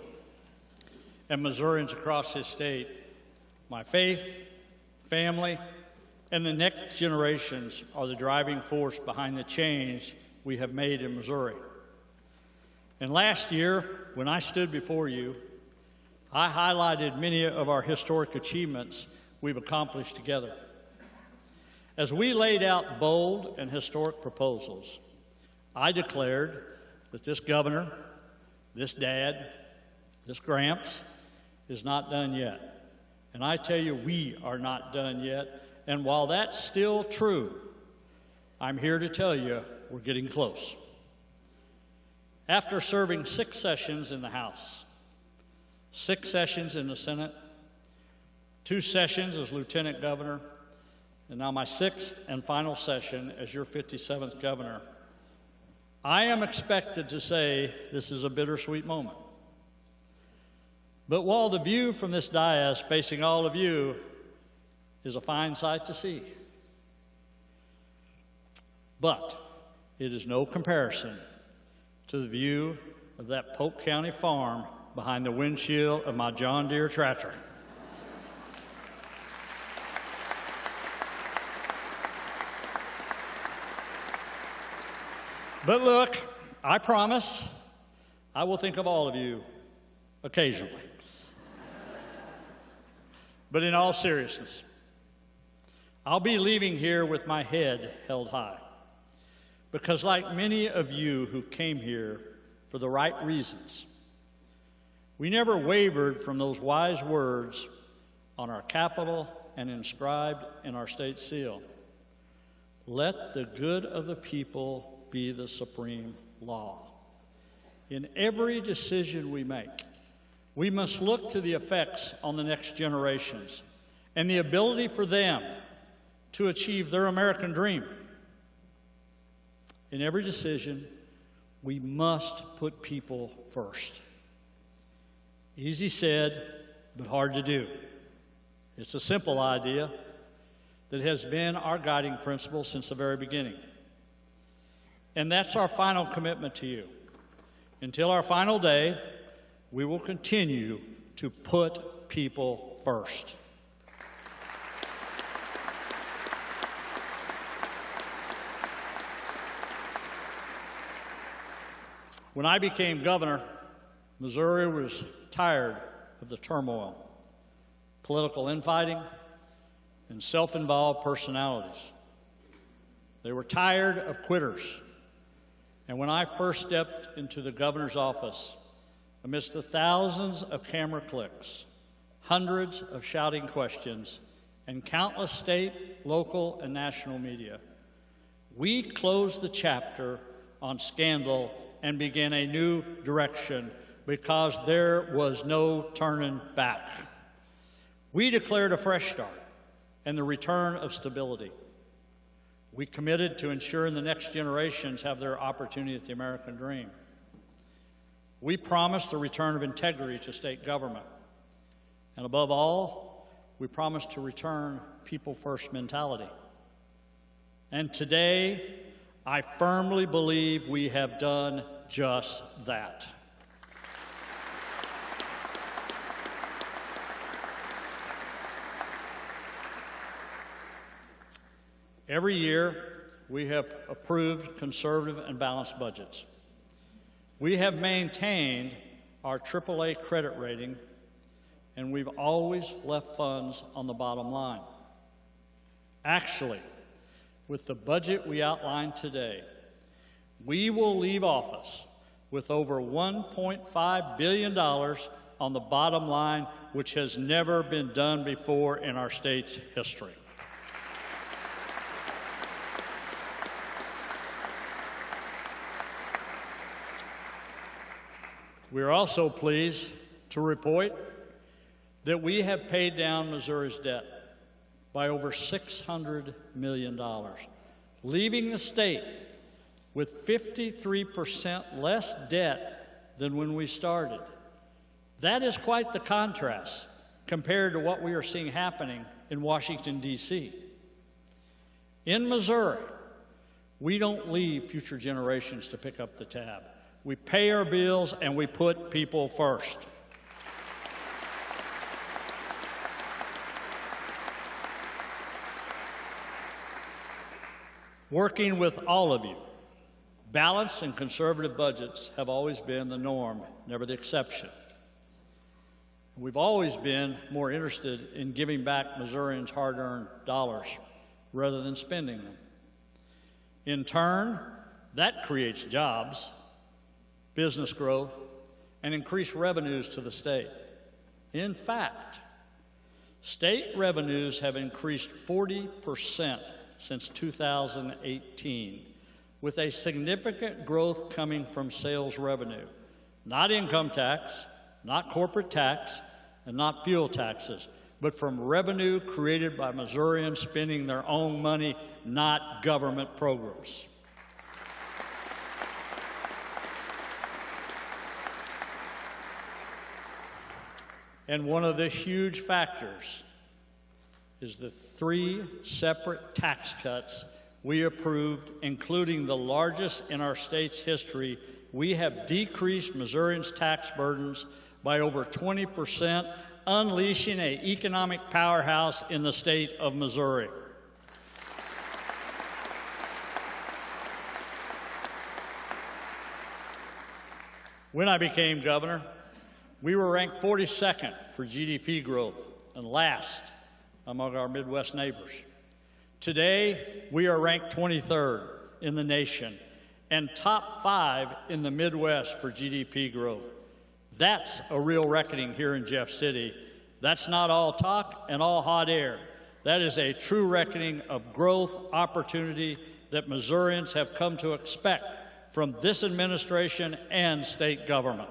and Missourians across this state, my faith, family, and the next generations are the driving force behind the change we have made in Missouri. And last year, when I stood before you, I highlighted many of our historic achievements we've accomplished together. As we laid out bold and historic proposals, I declared that this governor, this dad, this Gramps is not done yet. And I tell you, we are not done yet. And while that's still true, I'm here to tell you we're getting close. After serving 6 sessions in the House, 6 sessions in the Senate, 2 sessions as Lieutenant Governor, and now my 6th and final session as your 57th governor, I am expected to say this is a bittersweet moment. But while the view from this dais facing all of you is a fine sight to see, but it is no comparison to the view of that Polk County farm behind the windshield of my John Deere tractor. But look, I promise I will think of all of you occasionally. But in all seriousness, I'll be leaving here with my head held high. Because like many of you who came here for the right reasons, we never wavered from those wise words on our Capitol and inscribed in our state seal. Let the good of the people be the supreme law. In every decision we make, we must look to the effects on the next generations and the ability for them to achieve their American dream. In every decision, we must put people first. Easy said, but hard to do. It's a simple idea that has been our guiding principle since the very beginning. And that's our final commitment to you. Until our final day, we will continue to put people first. When I became governor, Missouri was tired of the turmoil, political infighting, and self-involved personalities. They were tired of quitters. And when I first stepped into the governor's office, amidst the thousands of camera clicks, hundreds of shouting questions, and countless state, local, and national media, we closed the chapter on scandal and began a new direction because there was no turning back. We declared a fresh start and the return of stability. We committed to ensuring the next generations have their opportunity at the American dream. We promised the return of integrity to state government. And above all, we promised to return people-first mentality. And today, I firmly believe we have done just that. Every year, we have approved conservative and balanced budgets. We have maintained our AAA credit rating, and we've always left funds on the bottom line. Actually, with the budget we outlined today, we will leave office with over $1.5 billion on the bottom line, which has never been done before in our state's history. We are also pleased to report that we have paid down Missouri's debt by over $600 million, leaving the state with 53% less debt than when we started. That is quite the contrast compared to what we are seeing happening in Washington, D.C. In Missouri, we don't leave future generations to pick up the tab. We pay our bills and we put people first. Working with all of you, balanced and conservative budgets have always been the norm, never the exception. We've always been more interested in giving back Missourians' hard-earned dollars rather than spending them. In turn, that creates jobs, business growth, and increased revenues to the state. In fact, state revenues have increased 40% since 2018, with a significant growth coming from sales revenue, not income tax, not corporate tax, and not fuel taxes, but from revenue created by Missourians spending their own money, not government programs. And one of the huge factors is the 3 separate tax cuts we approved, including the largest in our state's history. We have decreased Missourians' tax burdens by over 20%, unleashing an economic powerhouse in the state of Missouri. When I became governor, we were ranked 42nd for GDP growth and last among our Midwest neighbors. Today, we are ranked 23rd in the nation and top 5 in the Midwest for GDP growth. That's a real reckoning here in Jeff City. That's not all talk and all hot air. That is a true reckoning of growth opportunity that Missourians have come to expect from this administration and state government.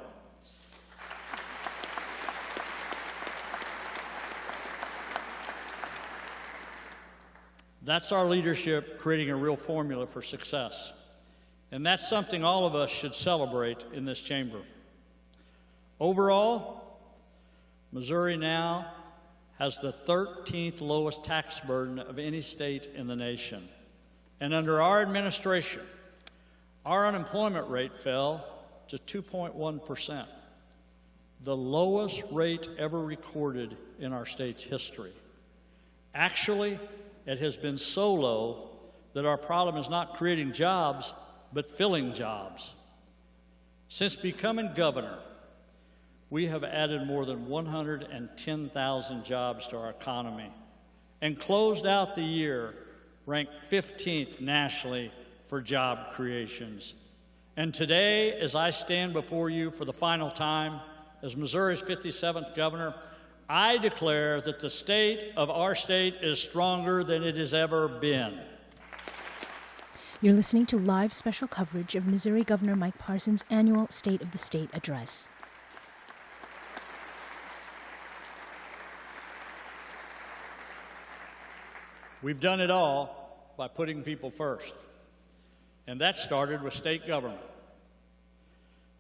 That's our leadership creating a real formula for success. And that's something all of us should celebrate in this chamber. Overall, Missouri now has the 13th lowest tax burden of any state in the nation. And under our administration, our unemployment rate fell to 2.1%, the lowest rate ever recorded in our state's history. Actually, it has been so low that our problem is not creating jobs, but filling jobs. Since becoming governor, we have added more than 110,000 jobs to our economy and closed out the year ranked 15th nationally for job creations. And today, as I stand before you for the final time as Missouri's 57th governor, I declare that the state of our state is stronger than it has ever been. You're listening to live special coverage of Missouri Governor Mike Parson's annual State of the State address. We've done it all by putting people first, and that started with state government.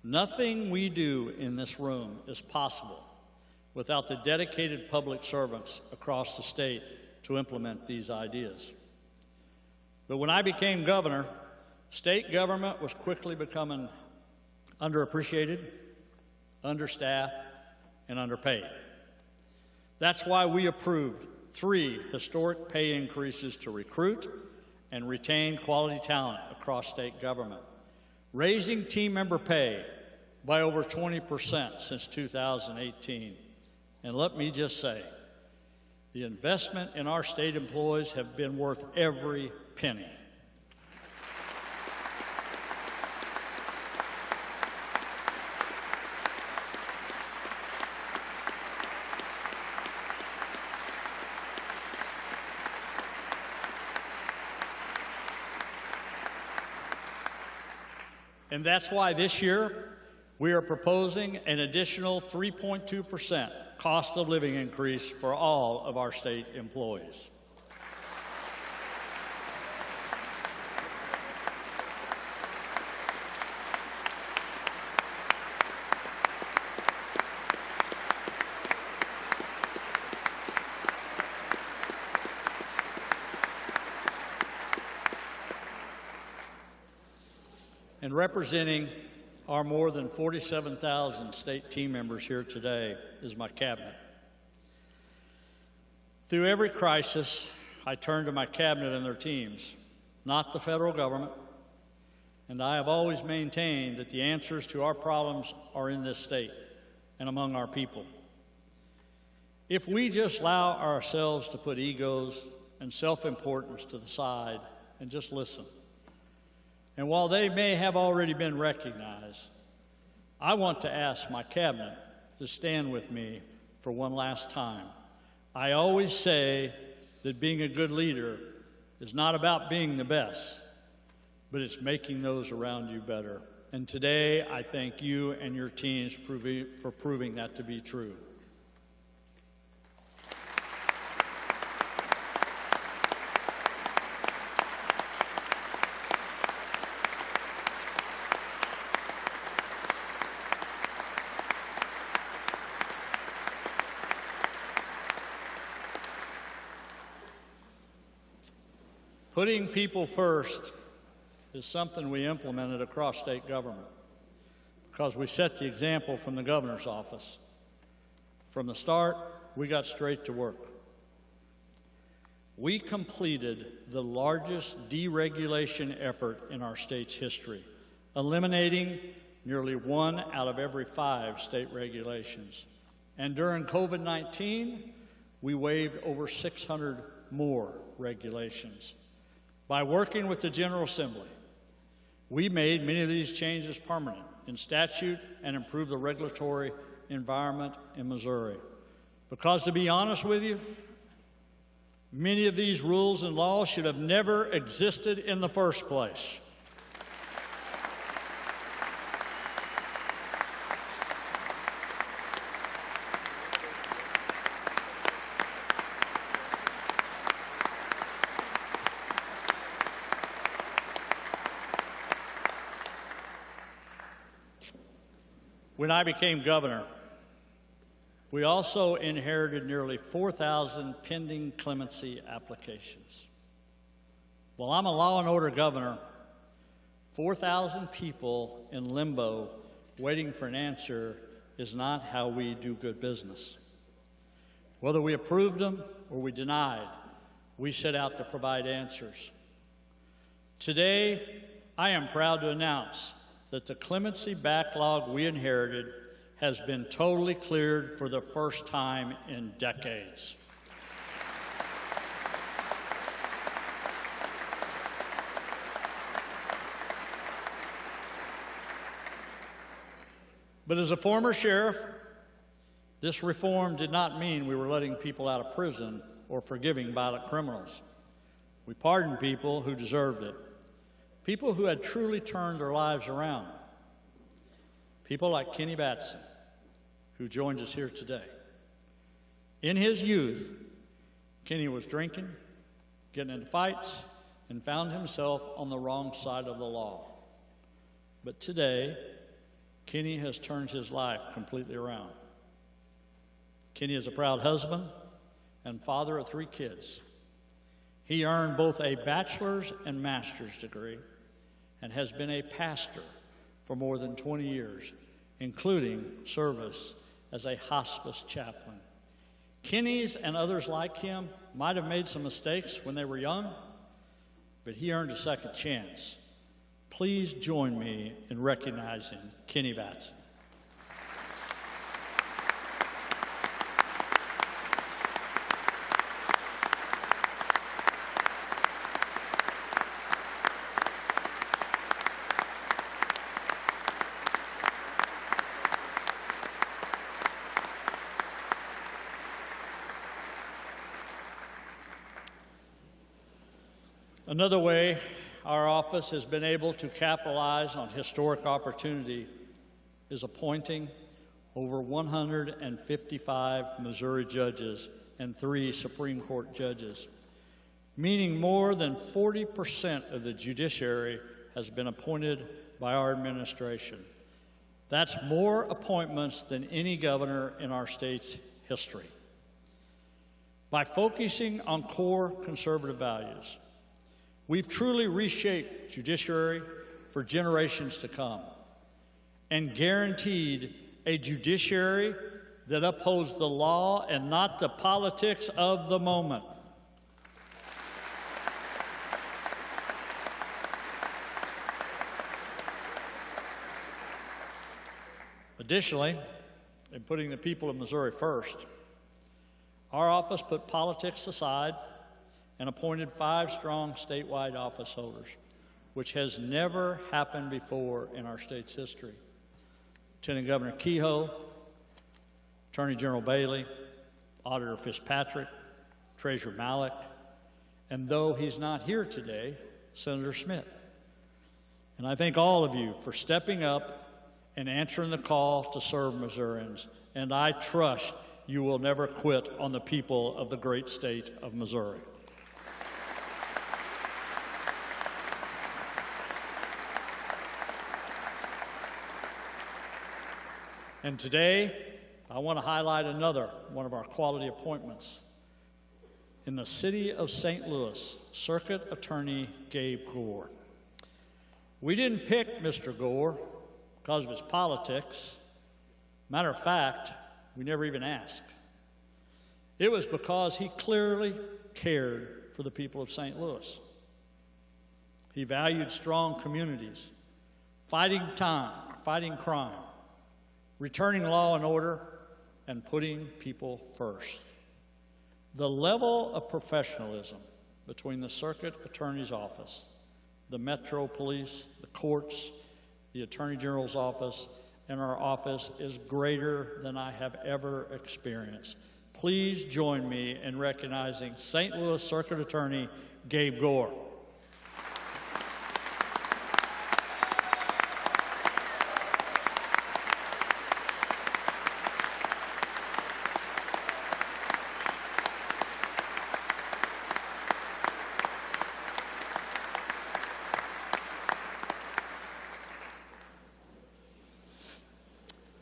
Nothing we do in this room is possible without the dedicated public servants across the state to implement these ideas. But when I became governor, state government was quickly becoming underappreciated, understaffed, and underpaid. That's why we approved 3 historic pay increases to recruit and retain quality talent across state government, raising team member pay by over 20% since 2018. And let me just say, the investment in our state employees have been worth every penny. And that's why this year we are proposing an additional 3.2% cost of living increase for all of our state employees. And representing our more than 47,000 state team members here today is my cabinet. Through every crisis, I turn to my cabinet and their teams, not the federal government, and I have always maintained that the answers to our problems are in this state and among our people. If we just allow ourselves to put egos and self-importance to the side and just listen, and while they may have already been recognized, I want to ask my cabinet to stand with me for one last time. I always say that being a good leader is not about being the best, but it's making those around you better. And today, I thank you and your teams for proving that to be true. Putting people first is something we implemented across state government because we set the example from the governor's office. From the start, we got straight to work. We completed the largest deregulation effort in our state's history, eliminating nearly 1 out of every 5 state regulations. And during COVID-19, we waived over 600 more regulations. By working with the General Assembly, we made many of these changes permanent in statute and improved the regulatory environment in Missouri. Because to be honest with you, many of these rules and laws should have never existed in the first place. When I became governor, we also inherited nearly 4,000 pending clemency applications. While I'm a law and order governor, 4,000 people in limbo waiting for an answer is not how we do good business. Whether we approved them or we denied, we set out to provide answers. Today, I am proud to announce that the clemency backlog we inherited has been totally cleared for the first time in decades. But as a former sheriff, this reform did not mean we were letting people out of prison or forgiving violent criminals. We pardoned people who deserved it. People who had truly turned their lives around. People like Kenny Batson, who joins us here today. In his youth, Kenny was drinking, getting into fights, and found himself on the wrong side of the law. But today, Kenny has turned his life completely around. Kenny is a proud husband and father of 3 kids. He earned both a bachelor's and master's degree and has been a pastor for more than 20 years, including service as a hospice chaplain. Kenny's and others like him might have made some mistakes when they were young, but he earned a second chance. Please join me in recognizing Kenny Batson. Another way our office has been able to capitalize on historic opportunity is appointing over 155 Missouri judges and 3 Supreme Court judges, meaning more than 40% of the judiciary has been appointed by our administration. That's more appointments than any governor in our state's history. By focusing on core conservative values, we've truly reshaped judiciary for generations to come and guaranteed a judiciary that upholds the law and not the politics of the moment. Additionally, in putting the people of Missouri first, our office put politics aside and appointed 5 strong statewide office holders, which has never happened before in our state's history. Lieutenant Governor Kehoe, Attorney General Bailey, Auditor Fitzpatrick, Treasurer Malik, and though he's not here today, Senator Smith. And I thank all of you for stepping up and answering the call to serve Missourians, and I trust you will never quit on the people of the great state of Missouri. And today, I want to highlight another one of our quality appointments. In the city of St. Louis, Circuit Attorney Gabe Gore. We didn't pick Mr. Gore because of his politics. Matter of fact, we never even asked. It was because he clearly cared for the people of St. Louis. He valued strong communities, fighting crime, returning law and order, and putting people first. The level of professionalism between the Circuit Attorney's Office, the Metro Police, the courts, the Attorney General's office, and our office is greater than I have ever experienced. Please join me in recognizing St. Louis Circuit Attorney Gabe Gore.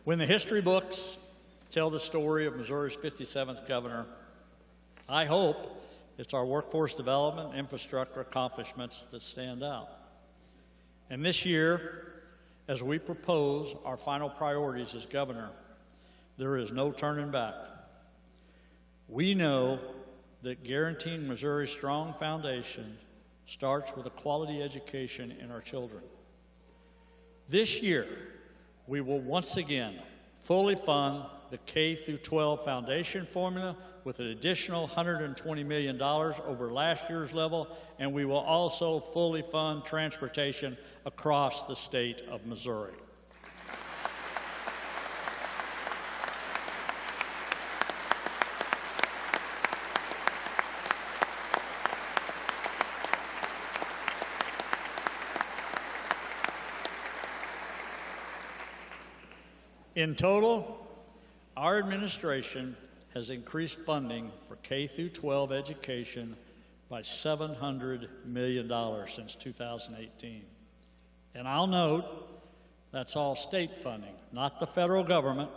When the history books tell the story of Missouri's 57th governor, I hope it's our workforce development and infrastructure accomplishments that stand out. And this year, as we propose our final priorities as governor, there is no turning back. We know that guaranteeing Missouri's strong foundation starts with a quality education in our children. This year, we will once again fully fund the K-12 foundation formula with an additional $120 million over last year's level, and we will also fully fund transportation across the state of Missouri. In total, our administration has increased funding for K-12 education by $700 million since 2018. And I'll note, that's all state funding, not the federal government.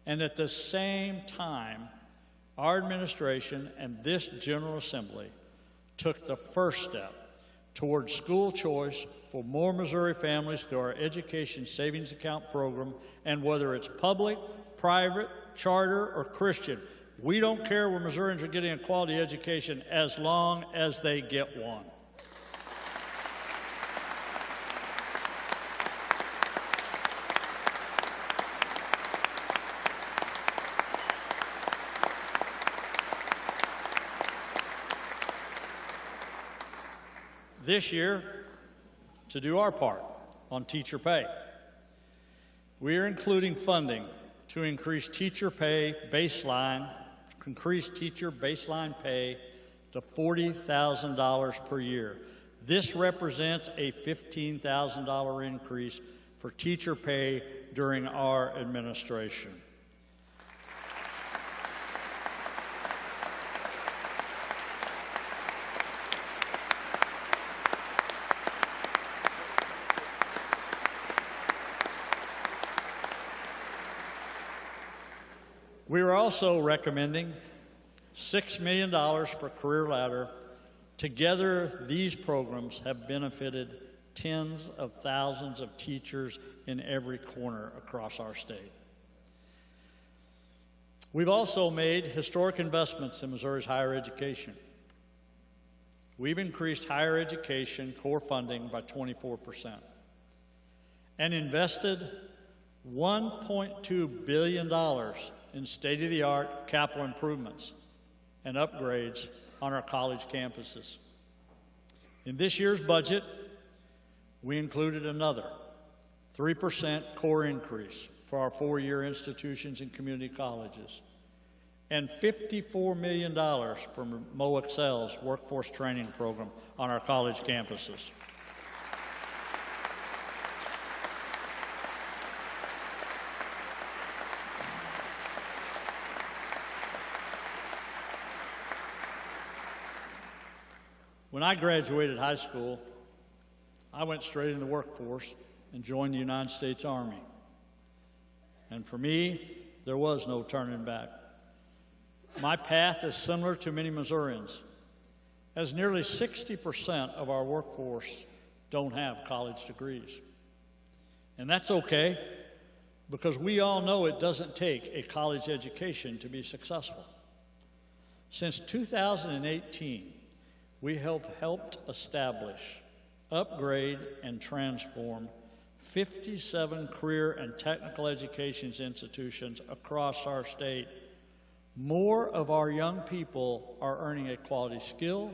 And at the same time, our administration and this General Assembly took the first step towards school choice for more Missouri families through our Education Savings Account program, and whether it's public, private, charter, or Christian, we don't care where Missourians are getting a quality education as long as they get one. This year, to do our part on teacher pay, we are including funding to increase teacher baseline pay to $40,000 per year. This represents a $15,000 increase for teacher pay during our administration. We are also recommending $6 million for Career Ladder. Together, these programs have benefited tens of thousands of teachers in every corner across our state. We've also made historic investments in Missouri's higher education. We've increased higher education core funding by 24% and invested $1.2 billion in state-of-the-art capital improvements and upgrades on our college campuses. In this year's budget, we included another 3% core increase for our four-year institutions and community colleges, and $54 million for MoExcel's workforce training program on our college campuses. When I graduated high school, I went straight into the workforce and joined the United States Army. And for me, there was no turning back. My path is similar to many Missourians, as nearly 60% of our workforce don't have college degrees. And that's okay, because we all know it doesn't take a college education to be successful. Since 2018, we have helped establish, upgrade, and transform 57 career and technical education institutions across our state, more of our young people are earning a quality skill,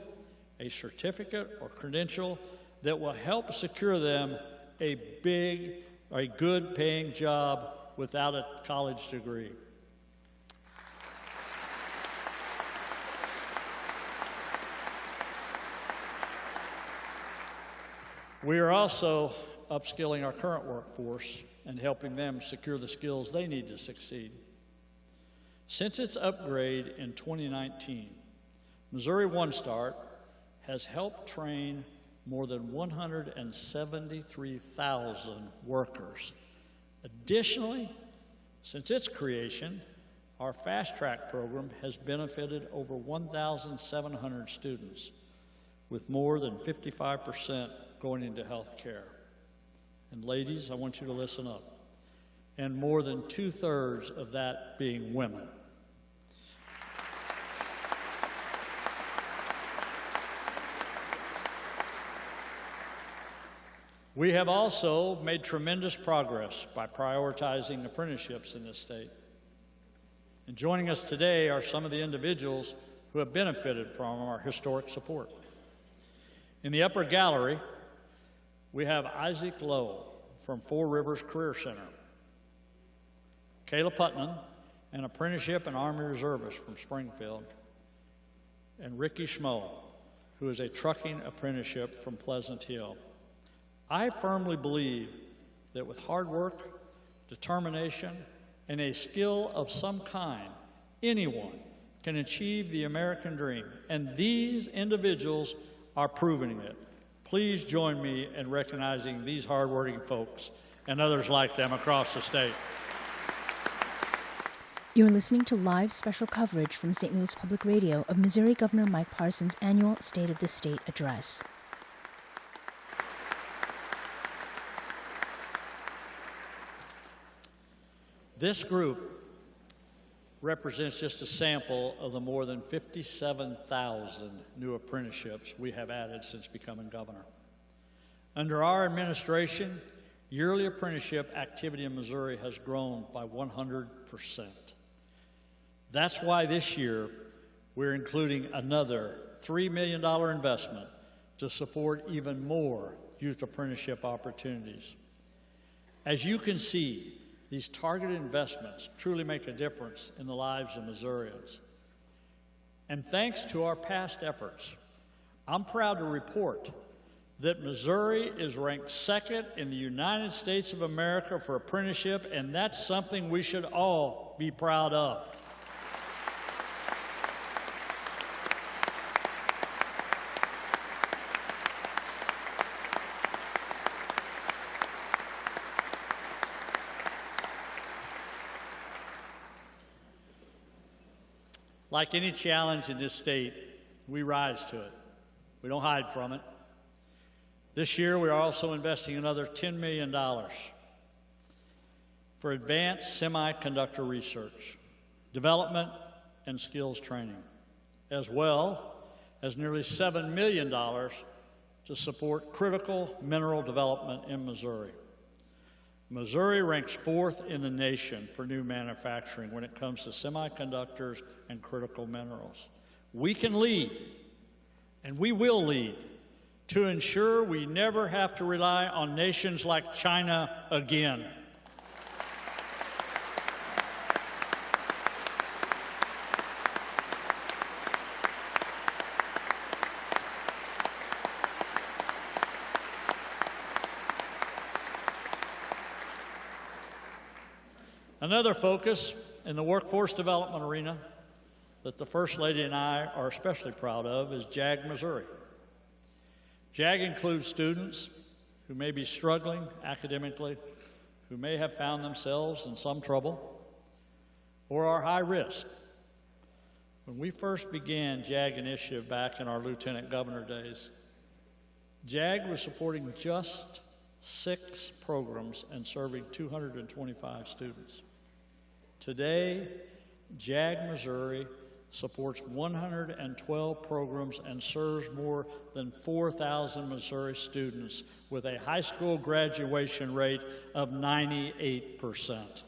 a certificate or credential that will help secure them a good paying job without a college degree. We are also upskilling our current workforce and helping them secure the skills they need to succeed. Since its upgrade in 2019, Missouri One Start has helped train more than 173,000 workers. Additionally, since its creation, our Fast Track program has benefited over 1,700 students, with more than 55% going into health care. And ladies, I want you to listen up. And more than 2/3 of that being women. We have also made tremendous progress by prioritizing apprenticeships in this state. And joining us today are some of the individuals who have benefited from our historic support. In the upper gallery, we have Isaac Lowe from Four Rivers Career Center, Kayla Putnam, an apprenticeship and Army Reservist from Springfield, and Ricky Schmo, who is a trucking apprenticeship from Pleasant Hill. I firmly believe that with hard work, determination, and a skill of some kind, anyone can achieve the American dream, and these individuals are proving it. Please join me in recognizing these hardworking folks and others like them across the state. You're listening to live special coverage from St. Louis Public Radio of Missouri Governor Mike Parson's annual State of the State address. This group represents just a sample of the more than 57,000 new apprenticeships we have added since becoming governor. Under our administration, yearly apprenticeship activity in Missouri has grown by 100%. That's why this year we're including another $3 million investment to support even more youth apprenticeship opportunities. As you can see, these targeted investments truly make a difference in the lives of Missourians. And thanks to our past efforts, I'm proud to report that Missouri is ranked second in the United States of America for apprenticeship, and that's something we should all be proud of. Like any challenge in this state, we rise to it. We don't hide from it. This year, we are also investing another $10 million for advanced semiconductor research, development, and skills training, as well as nearly $7 million to support critical mineral development in Missouri. Missouri ranks 4th in the nation for new manufacturing when it comes to semiconductors and critical minerals. We can lead, and we will lead, to ensure we never have to rely on nations like China again. Another focus in the workforce development arena that the First Lady and I are especially proud of is JAG Missouri. JAG includes students who may be struggling academically, who may have found themselves in some trouble, or are high risk. When we first began JAG initiative back in our lieutenant governor days, JAG was supporting just 6 programs and serving 225 students. Today, JAG Missouri supports 112 programs and serves more than 4,000 Missouri students with a high school graduation rate of 98%.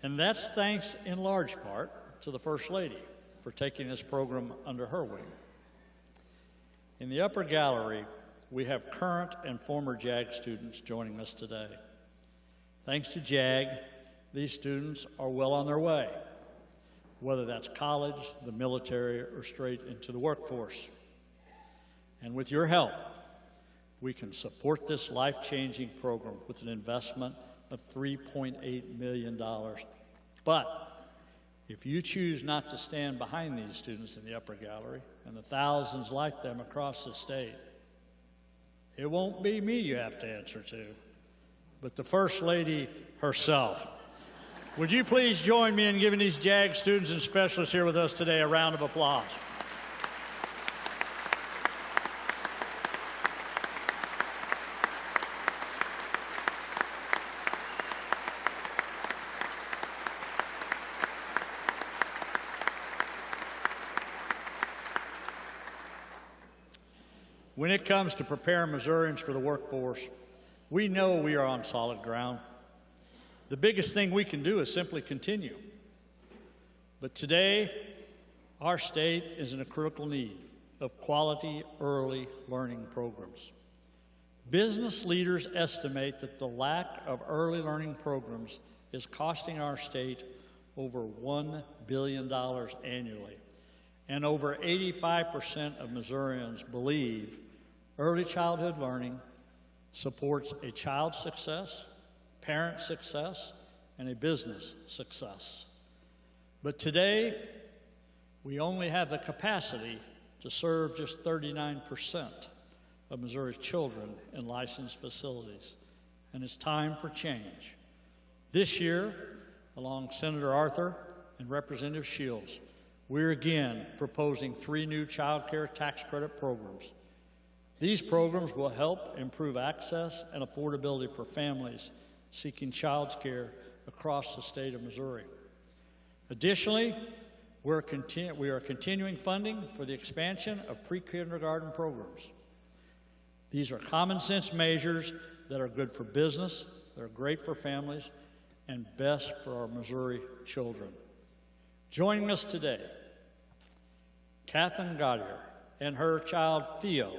And that's thanks in large part to the First Lady for taking this program under her wing. In the upper gallery, we have current and former JAG students joining us today. Thanks to JAG, these students are well on their way, whether that's college, the military, or straight into the workforce. And with your help, we can support this life-changing program with an investment of $3.8 million. But if you choose not to stand behind these students in the upper gallery and the thousands like them across the state, it won't be me you have to answer to, but the First Lady herself. Would you please join me in giving these JAG students and specialists here with us today a round of applause? When it comes to preparing Missourians for the workforce, we know we are on solid ground. The biggest thing we can do is simply continue. But today, our state is in a critical need of quality early learning programs. Business leaders estimate that the lack of early learning programs is costing our state over $1 billion annually. And over 85% of Missourians believe early childhood learning supports a child's success, parent success, and a business success. But today, we only have the capacity to serve just 39% of Missouri's children in licensed facilities, and it's time for change. This year, along Senator Arthur and Representative Shields, we're again proposing 3 new child care tax credit programs. These programs will help improve access and affordability for families seeking child care across the state of Missouri. Additionally, we are continuing funding for the expansion of pre-kindergarten programs. These are common sense measures that are good for business, that are great for families, and best for our Missouri children. Joining us today, Catherine Gaudier and her child Theo,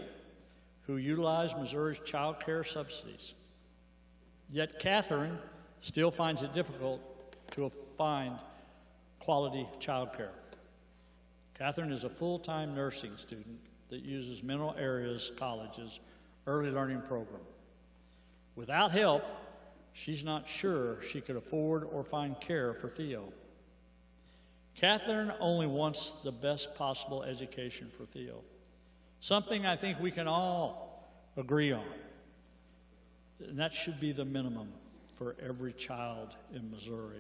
who utilize Missouri's child care subsidies. Yet Catherine still finds it difficult to find quality child care. Catherine is a full-time nursing student that uses Mineral Areas College's early learning program. Without help, she's not sure she could afford or find care for Theo. Catherine only wants the best possible education for Theo, something I think we can all agree on. And that should be the minimum for every child in Missouri.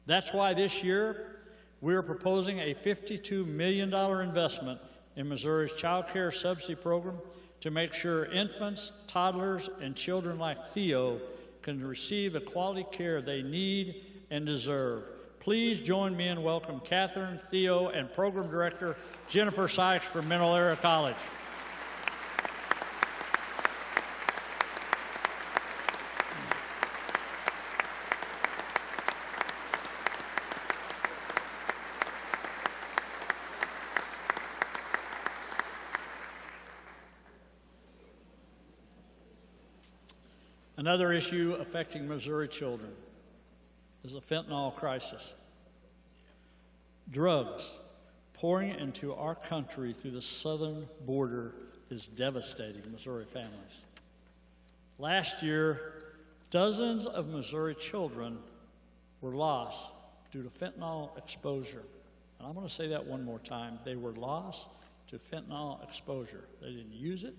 That's why this year we're proposing a $52 million investment in Missouri's child care subsidy program to make sure infants, toddlers, and children like Theo can receive the quality care they need and deserve. Please join me in welcome Catherine, Theo, and Program Director Jennifer Sykes from Mineral Area College. Another issue affecting Missouri children is the fentanyl crisis. Drugs pouring into our country through the southern border is devastating Missouri families. Last year, dozens of Missouri children were lost due to fentanyl exposure. And I'm going to say that one more time. They were lost to fentanyl exposure. They didn't use it.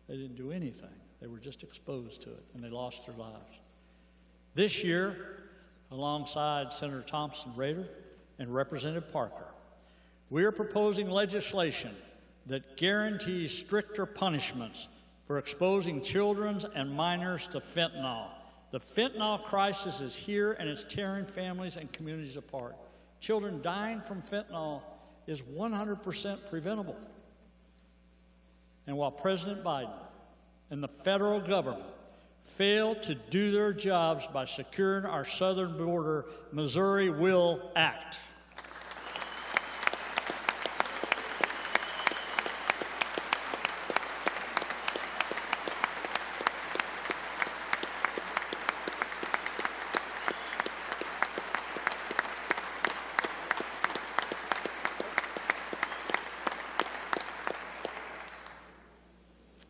They didn't do anything. They were just exposed to it, and they lost their lives. This year, alongside Senator Thompson Rader, and Representative Parker, we are proposing legislation that guarantees stricter punishments for exposing children and minors to fentanyl. The fentanyl crisis is here, and it's tearing families and communities apart. Children dying from fentanyl is 100% preventable. And while President Biden and the federal government fail to do their jobs by securing our southern border, Missouri will act.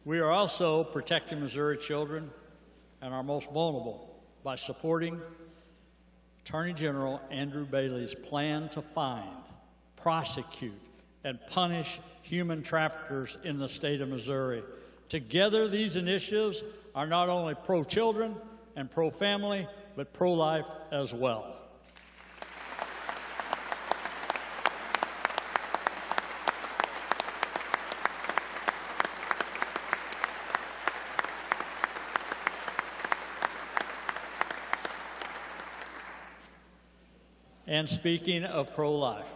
We are also protecting Missouri children and our most vulnerable by supporting Attorney General Andrew Bailey's plan to find, prosecute, and punish human traffickers in the state of Missouri. Together, these initiatives are not only pro-children and pro-family, but pro-life as well. And speaking of pro-life,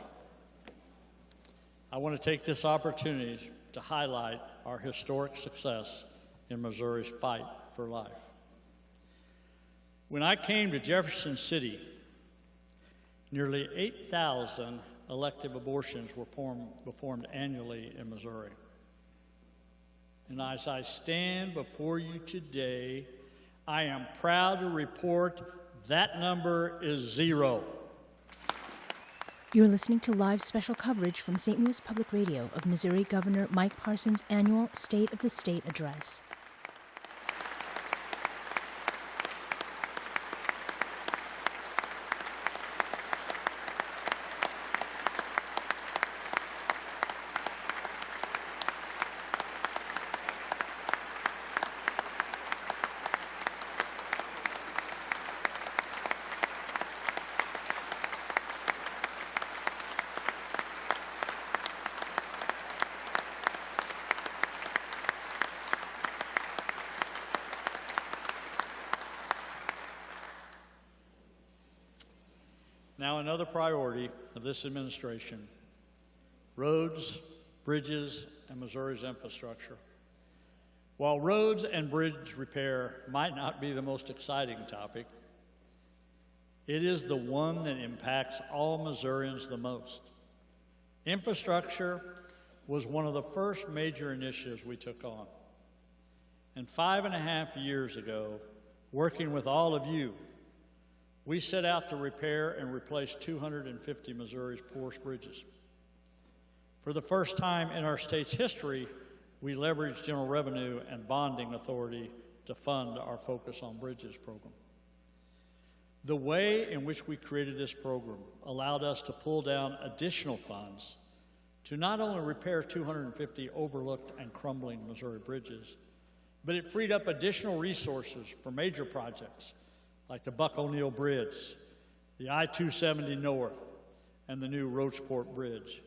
I want to take this opportunity to highlight our historic success in Missouri's fight for life. When I came to Jefferson City, nearly 8,000 elective abortions were performed annually in Missouri. And as I stand before you today, I am proud to report that number is 0. You're listening to live special coverage from St. Louis Public Radio of Missouri Governor Mike Parson's annual State of the State address. Now, another priority of this administration, roads, bridges, and Missouri's infrastructure. While roads and bridge repair might not be the most exciting topic, it is the one that impacts all Missourians the most. Infrastructure was one of the first major initiatives we took on. And 5.5 years ago, working with all of you, we set out to repair and replace 250 Missouri's poorest bridges. For the first time in our state's history, we leveraged general revenue and bonding authority to fund our Focus on Bridges program. The way in which we created this program allowed us to pull down additional funds to not only repair 250 overlooked and crumbling Missouri bridges, but it freed up additional resources for major projects like the Buck O'Neill Bridge, the I-270 North, and the new Rocheport Bridge.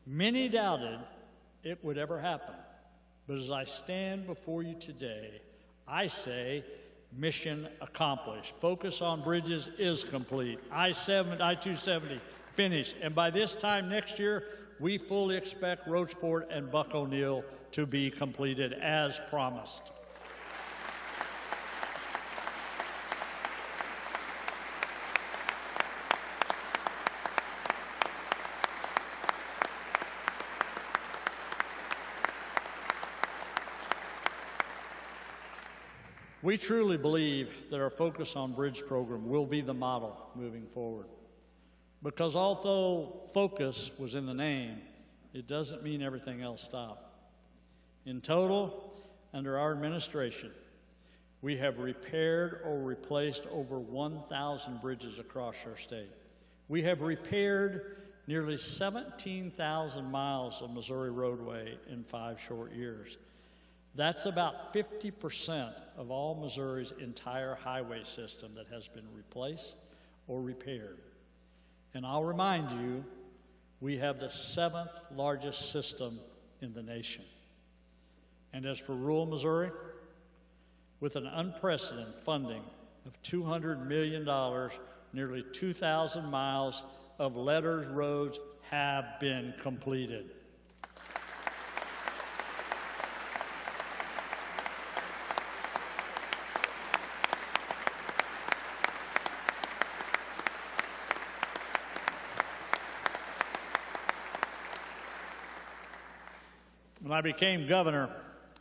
Many doubted it would ever happen, but as I stand before you today, I say mission accomplished. Focus on Bridges is complete. I-270 finished, and by this time next year, we fully expect Rocheport and Buck O'Neill to be completed as promised. We truly believe that our Focus on Bridge program will be the model moving forward. Because although focus was in the name, it doesn't mean everything else stopped. In total, under our administration, we have repaired or replaced over 1,000 bridges across our state. We have repaired nearly 17,000 miles of Missouri roadway in 5 short years. That's about 50% of all Missouri's entire highway system that has been replaced or repaired. And I'll remind you, we have the 7th largest system in the nation. And as for rural Missouri, with an unprecedented funding of $200 million, nearly 2,000 miles of letters roads have been completed. When I became governor,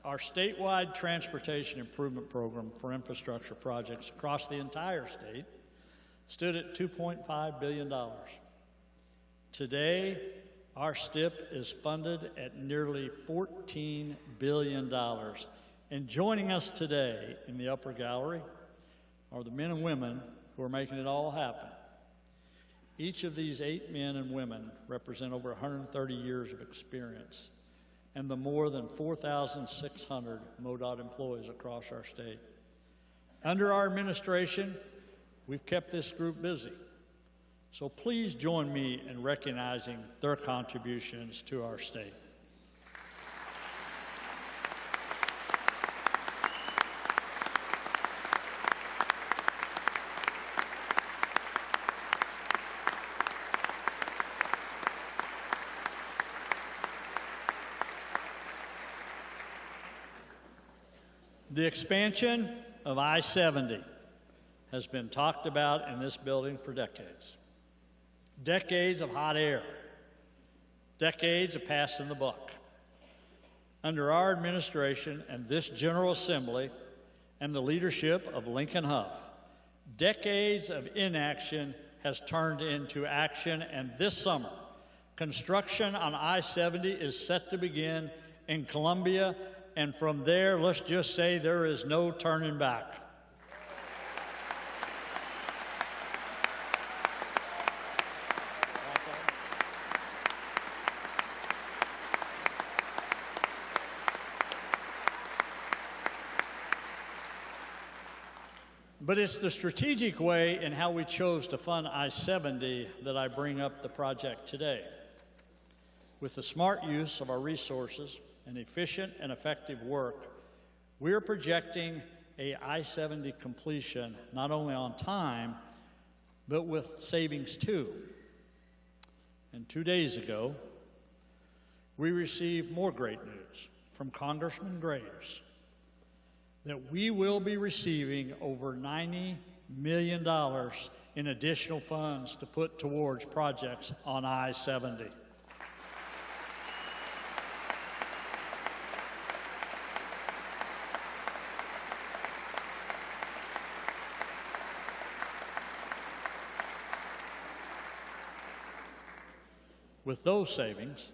our statewide transportation improvement program for infrastructure projects across the entire state stood at $2.5 billion. Today, our STIP is funded at nearly $14 billion. And joining us today in the upper gallery are the men and women who are making it all happen. Each of these 8 men and women represent over 130 years of experience and the more than 4,600 MoDOT employees across our state. Under our administration, we've kept this group busy. So please join me in recognizing their contributions to our state. The expansion of I-70 has been talked about in this building for decades. Decades of hot air, decades of passing the buck. Under our administration and this General Assembly and the leadership of Lincoln Huff, decades of inaction has turned into action, and this summer, construction on I-70 is set to begin in Columbia, and from there, let's just say there is no turning back. But it's the strategic way in how we chose to fund I-70 that I bring up the project today. With the smart use of our resources and efficient and effective work, we are projecting a I-70 completion not only on time, but with savings too. And 2 days ago, we received more great news from Congressman Graves that we will be receiving over $90 million in additional funds to put towards projects on I-70. With those savings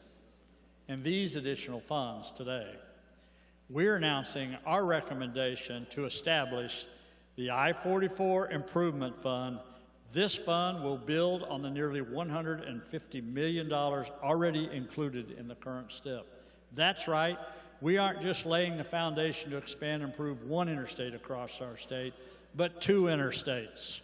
and these additional funds today, we're announcing our recommendation to establish the I-44 Improvement Fund. This fund will build on the nearly $150 million already included in the current STIP. That's right, we aren't just laying the foundation to expand and improve one interstate across our state, but 2 interstates.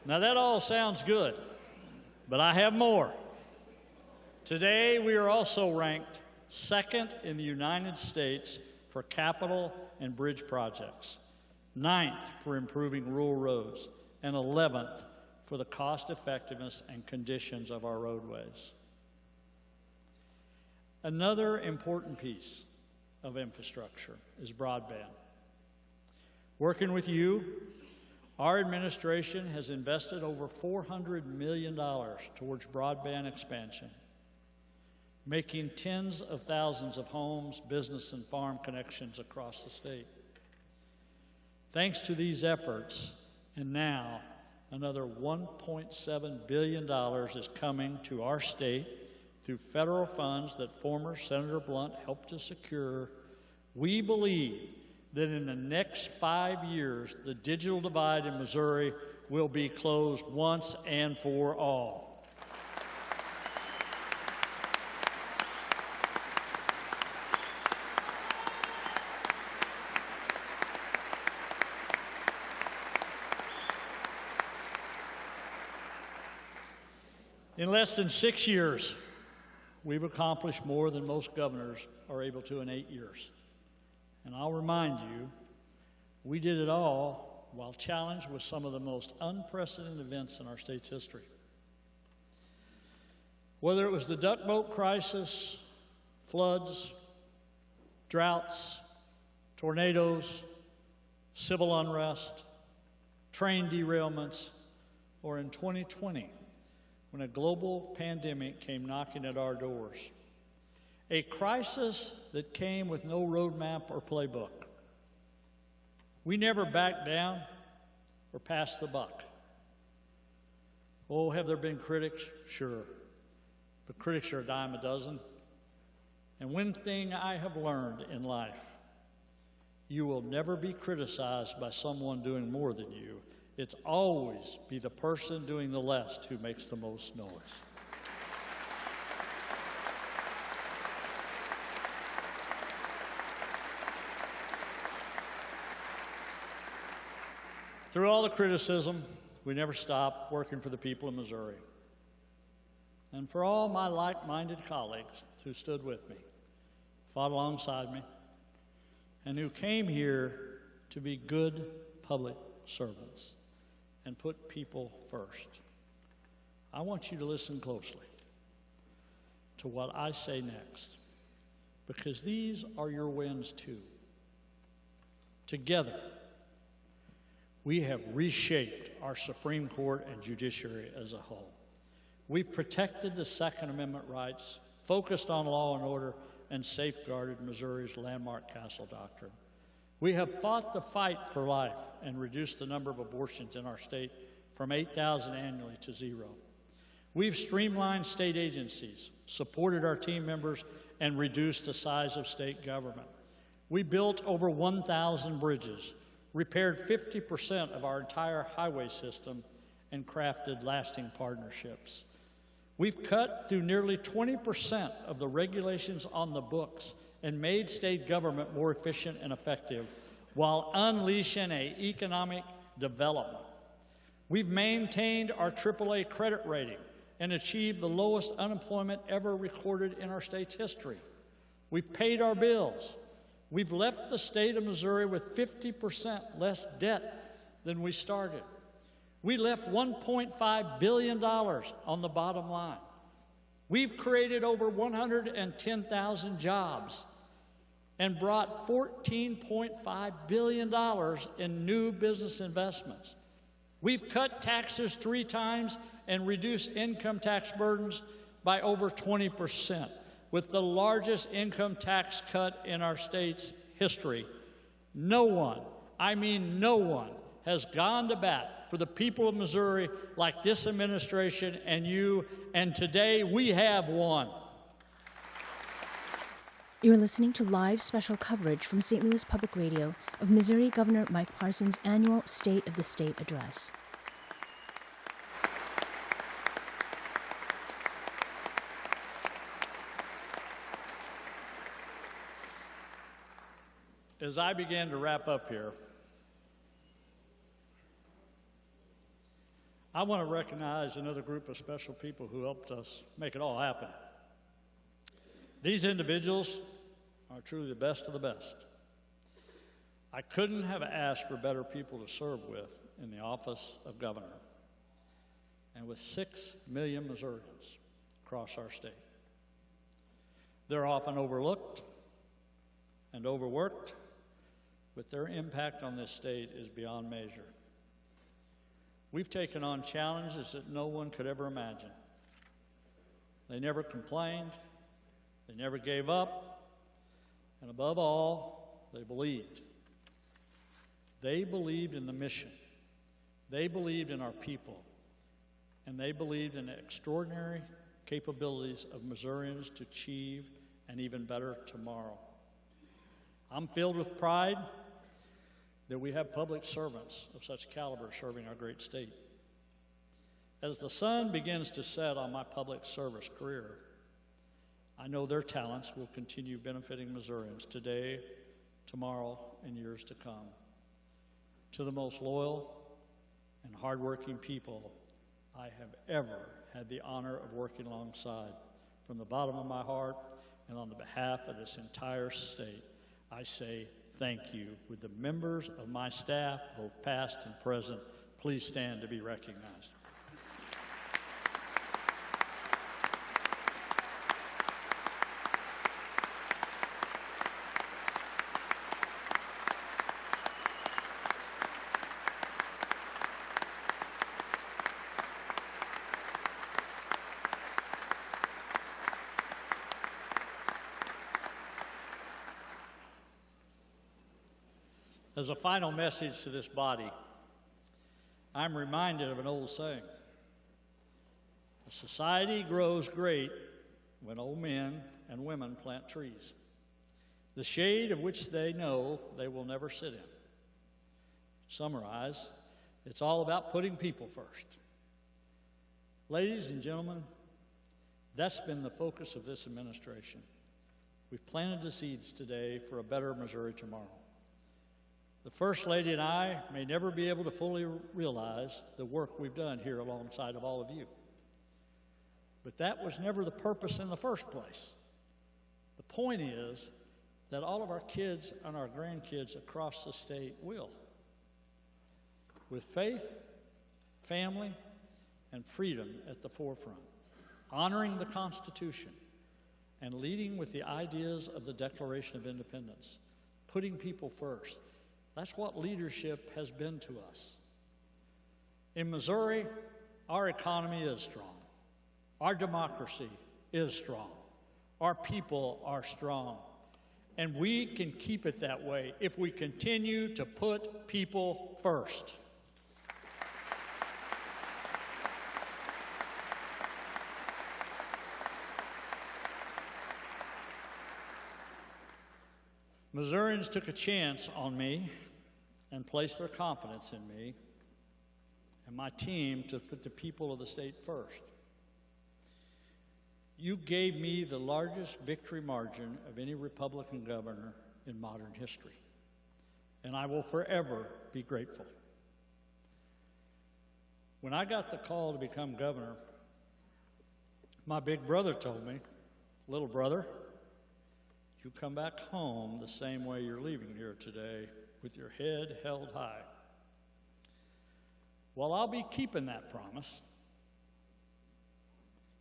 Now that all sounds good, but I have more. Today we are also ranked 2nd in the United States for capital and bridge projects, 9th for improving rural roads, and 11th for the cost effectiveness and conditions of our roadways. Another important piece of infrastructure is broadband. Working with you, our administration has invested over $400 million towards broadband expansion, making tens of thousands of homes, business, and farm connections across the state. Thanks to these efforts, and now another $1.7 billion is coming to our state through federal funds that former Senator Blunt helped to secure, we believe that in the next 5 years, the digital divide in Missouri will be closed once and for all. In less than 6 years, we've accomplished more than most governors are able to in 8 years. And I'll remind you, we did it all while challenged with some of the most unprecedented events in our state's history. Whether it was the duck boat crisis, floods, droughts, tornadoes, civil unrest, train derailments, or in 2020, when a global pandemic came knocking at our doors. A crisis that came with no roadmap or playbook. We never backed down or passed the buck. Oh, have there been critics? Sure. But critics are a dime a dozen. And one thing I have learned in life, you will never be criticized by someone doing more than you. It's always be the person doing the least who makes the most noise. Through all the criticism, we never stopped working for the people of Missouri. And for all my like-minded colleagues who stood with me, fought alongside me, and who came here to be good public servants and put people first, I want you to listen closely to what I say next, because these are your wins too. Together, we have reshaped our Supreme Court and judiciary as a whole. We've protected the Second Amendment rights, focused on law and order, and safeguarded Missouri's landmark castle doctrine. We have fought the fight for life and reduced the number of abortions in our state from 8,000 annually to 0. We've streamlined state agencies, supported our team members, and reduced the size of state government. We built over 1,000 bridges, repaired 50% of our entire highway system, and crafted lasting partnerships. We've cut through nearly 20% of the regulations on the books and made state government more efficient and effective while unleashing an economic development. We've maintained our AAA credit rating and achieved the lowest unemployment ever recorded in our state's history. We've paid our bills. We've left the state of Missouri with 50% less debt than we started. We left $1.5 billion on the bottom line. We've created over 110,000 jobs and brought $14.5 billion in new business investments. We've cut taxes 3 times and reduced income tax burdens by over 20%, with the largest income tax cut in our state's history. No one, I mean no one, has gone to bat for the people of Missouri like this administration and you, and today we have won. You're listening to live special coverage from St. Louis Public Radio of Missouri Governor Mike Parson's annual State of the State address. As I began to wrap up here, I want to recognize another group of special people who helped us make it all happen. These individuals are truly the best of the best. I couldn't have asked for better people to serve with in the office of governor, and with 6 million Missourians across our state. They're often overlooked and overworked, but their impact on this state is beyond measure. We've taken on challenges that no one could ever imagine. They never complained, they never gave up, and above all, they believed. They believed in the mission. They believed in our people, and they believed in the extraordinary capabilities of Missourians to achieve an even better tomorrow. I'm filled with pride that we have public servants of such caliber serving our great state. As the sun begins to set on my public service career, I know their talents will continue benefiting Missourians today, tomorrow, and years to come. To the most loyal and hardworking people I have ever had the honor of working alongside, from the bottom of my heart and on the behalf of this entire state, I say thank you. With the members of my staff, both past and present, please stand to be recognized. As a final message to this body, I'm reminded of an old saying. A society grows great when old men and women plant trees, the shade of which they know they will never sit in. To summarize, it's all about putting people first. Ladies and gentlemen, that's been the focus of this administration. We've planted the seeds today for a better Missouri tomorrow. The First Lady and I may never be able to fully realize the work we've done here alongside of all of you. But that was never the purpose in the first place. The point is that all of our kids and our grandkids across the state will. With faith, family, and freedom at the forefront, honoring the Constitution, and leading with the ideas of the Declaration of Independence, putting people first. That's what leadership has been to us. In Missouri, our economy is strong. Our democracy is strong. Our people are strong. And we can keep it that way if we continue to put people first. Missourians took a chance on me and placed their confidence in me and my team to put the people of the state first. You gave me the largest victory margin of any Republican governor in modern history, and I will forever be grateful. When I got the call to become governor, my big brother told me, "Little brother, you come back home the same way you're leaving here today, with your head held high." Well, I'll be keeping that promise.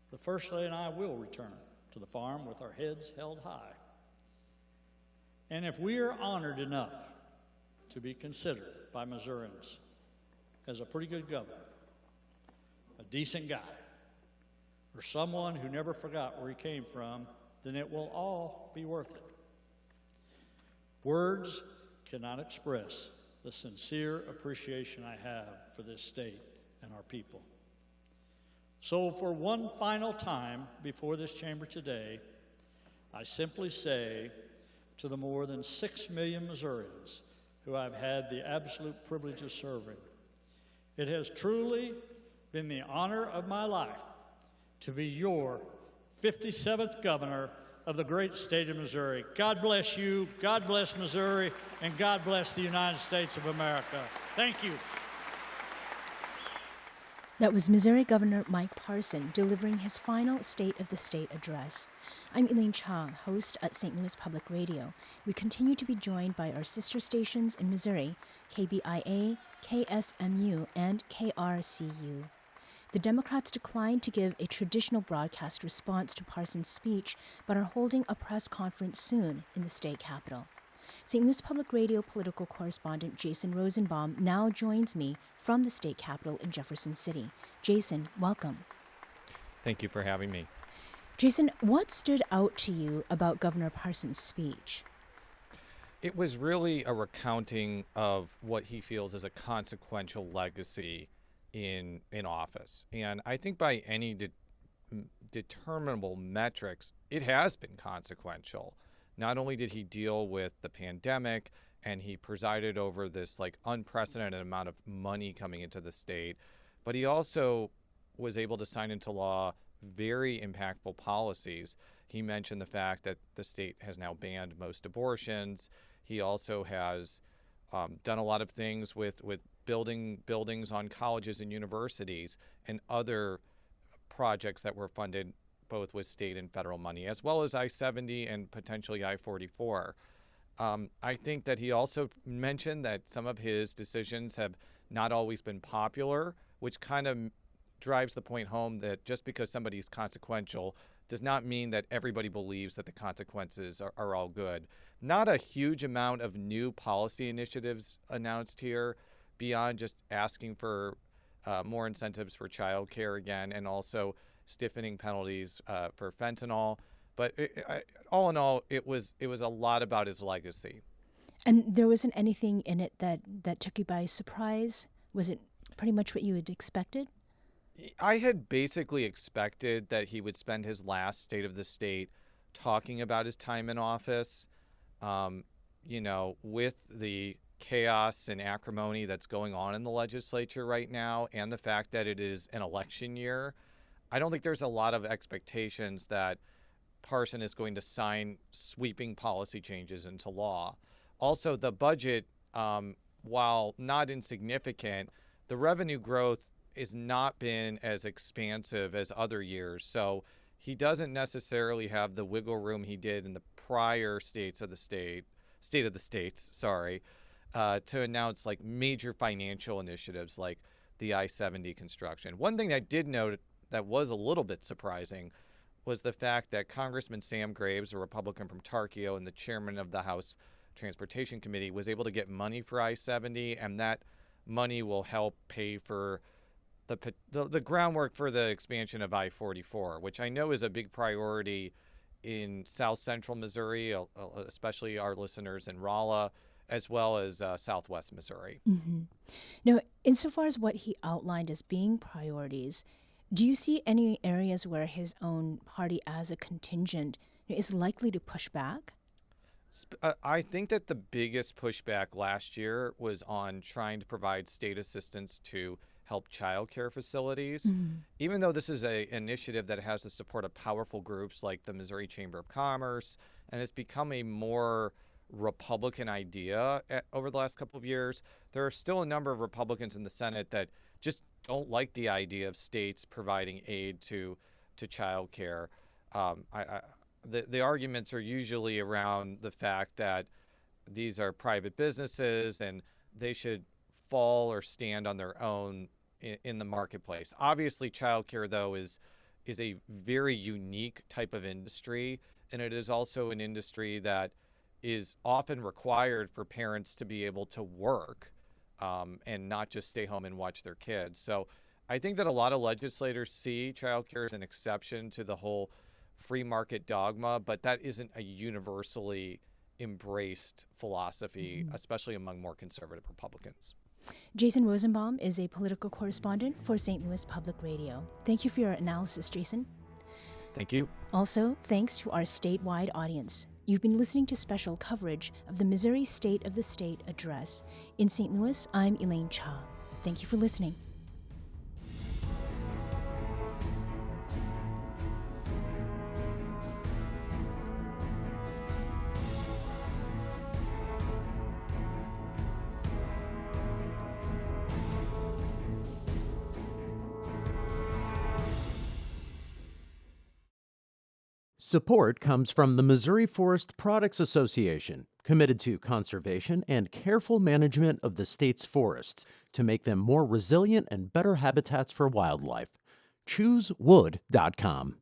The First Lady and I will return to the farm with our heads held high. And if we are honored enough to be considered by Missourians as a pretty good governor, a decent guy, or someone who never forgot where he came from, then it will all be worth it. Words cannot express the sincere appreciation I have for this state and our people. So for one final time before this chamber today, I simply say to the more than 6 million Missourians who I've had the absolute privilege of serving, it has truly been the honor of my life to be your 57th governor of the great state of Missouri. God bless you, God bless Missouri, and God bless the United States of America. Thank you. That was Missouri Governor Mike Parson delivering his final State of the State address. I'm Elaine Cha, host at St. Louis Public Radio. We continue to be joined by our sister stations in Missouri, KBIA, KSMU, and KRCU. The Democrats declined to give a traditional broadcast response to Parson's speech, but are holding a press conference soon in the state capitol. St. Louis Public Radio political correspondent Jason Rosenbaum now joins me from the state capitol in Jefferson City. Jason, welcome. Thank you for having me. Jason, what stood out to you about Governor Parson's speech? It was really a recounting of what he feels is a consequential legacy in office. And I think by any determinable metrics, it has been consequential. Not only did he deal with the pandemic and he presided over this like unprecedented amount of money coming into the state. But he also was able to sign into law very impactful policies. He mentioned the fact that the state has now banned most abortions. He also has done a lot of things with building buildings on colleges and universities and other projects that were funded both with state and federal money, as well as I-70 and potentially I-44. I think that he also mentioned that some of his decisions have not always been popular, which kind of drives the point home that just because somebody's consequential does not mean that everybody believes that the consequences are all good. Not a huge amount of new policy initiatives announced here beyond just asking for more incentives for childcare again, and also stiffening penalties for fentanyl. But all in all, it was a lot about his legacy. And there wasn't anything in it that took you by surprise? Was it pretty much what you had expected? I had basically expected that he would spend his last State of the State talking about his time in office. With the chaos and acrimony that's going on in the legislature right now, and the fact that it is an election year, I don't think there's a lot of expectations that Parson is going to sign sweeping policy changes into law. Also, the budget, while not insignificant, the revenue growth has not been as expansive as other years. So he doesn't necessarily have the wiggle room he did in the prior State of the States, to announce like major financial initiatives like the I-70 construction. One thing I did note that was a little bit surprising was the fact that Congressman Sam Graves, a Republican from Tarkio and the chairman of the House Transportation Committee, was able to get money for I-70, and that money will help pay for the groundwork for the expansion of I-44, which I know is a big priority in South Central Missouri, especially our listeners in Rolla, as well as Southwest Missouri. Mm-hmm. Now, insofar as what he outlined as being priorities, do you see any areas where his own party as a contingent is likely to push back? I think that the biggest pushback last year was on trying to provide state assistance to help child care facilities. Mm-hmm. Even though this is an initiative that has the support of powerful groups like the Missouri Chamber of Commerce, and it's become a more Republican idea over the last couple of years, there are still a number of Republicans in the Senate that just don't like the idea of states providing aid to child care. The arguments are usually around the fact that these are private businesses and they should fall or stand on their own in the marketplace. Obviously, childcare, though, is a very unique type of industry, and it is also an industry that is often required for parents to be able to work and not just stay home and watch their kids. So I think that a lot of legislators see childcare as an exception to the whole free market dogma, but that isn't a universally embraced philosophy, especially among more conservative Republicans. Jason Rosenbaum is a political correspondent for St. Louis Public Radio. Thank you for your analysis, Jason. Thank you. Also, thanks to our statewide audience. You've been listening to special coverage of the Missouri State of the State Address. In St. Louis, I'm Elaine Cha. Thank you for listening. Support comes from the Missouri Forest Products Association, committed to conservation and careful management of the state's forests to make them more resilient and better habitats for wildlife. ChooseWood.com.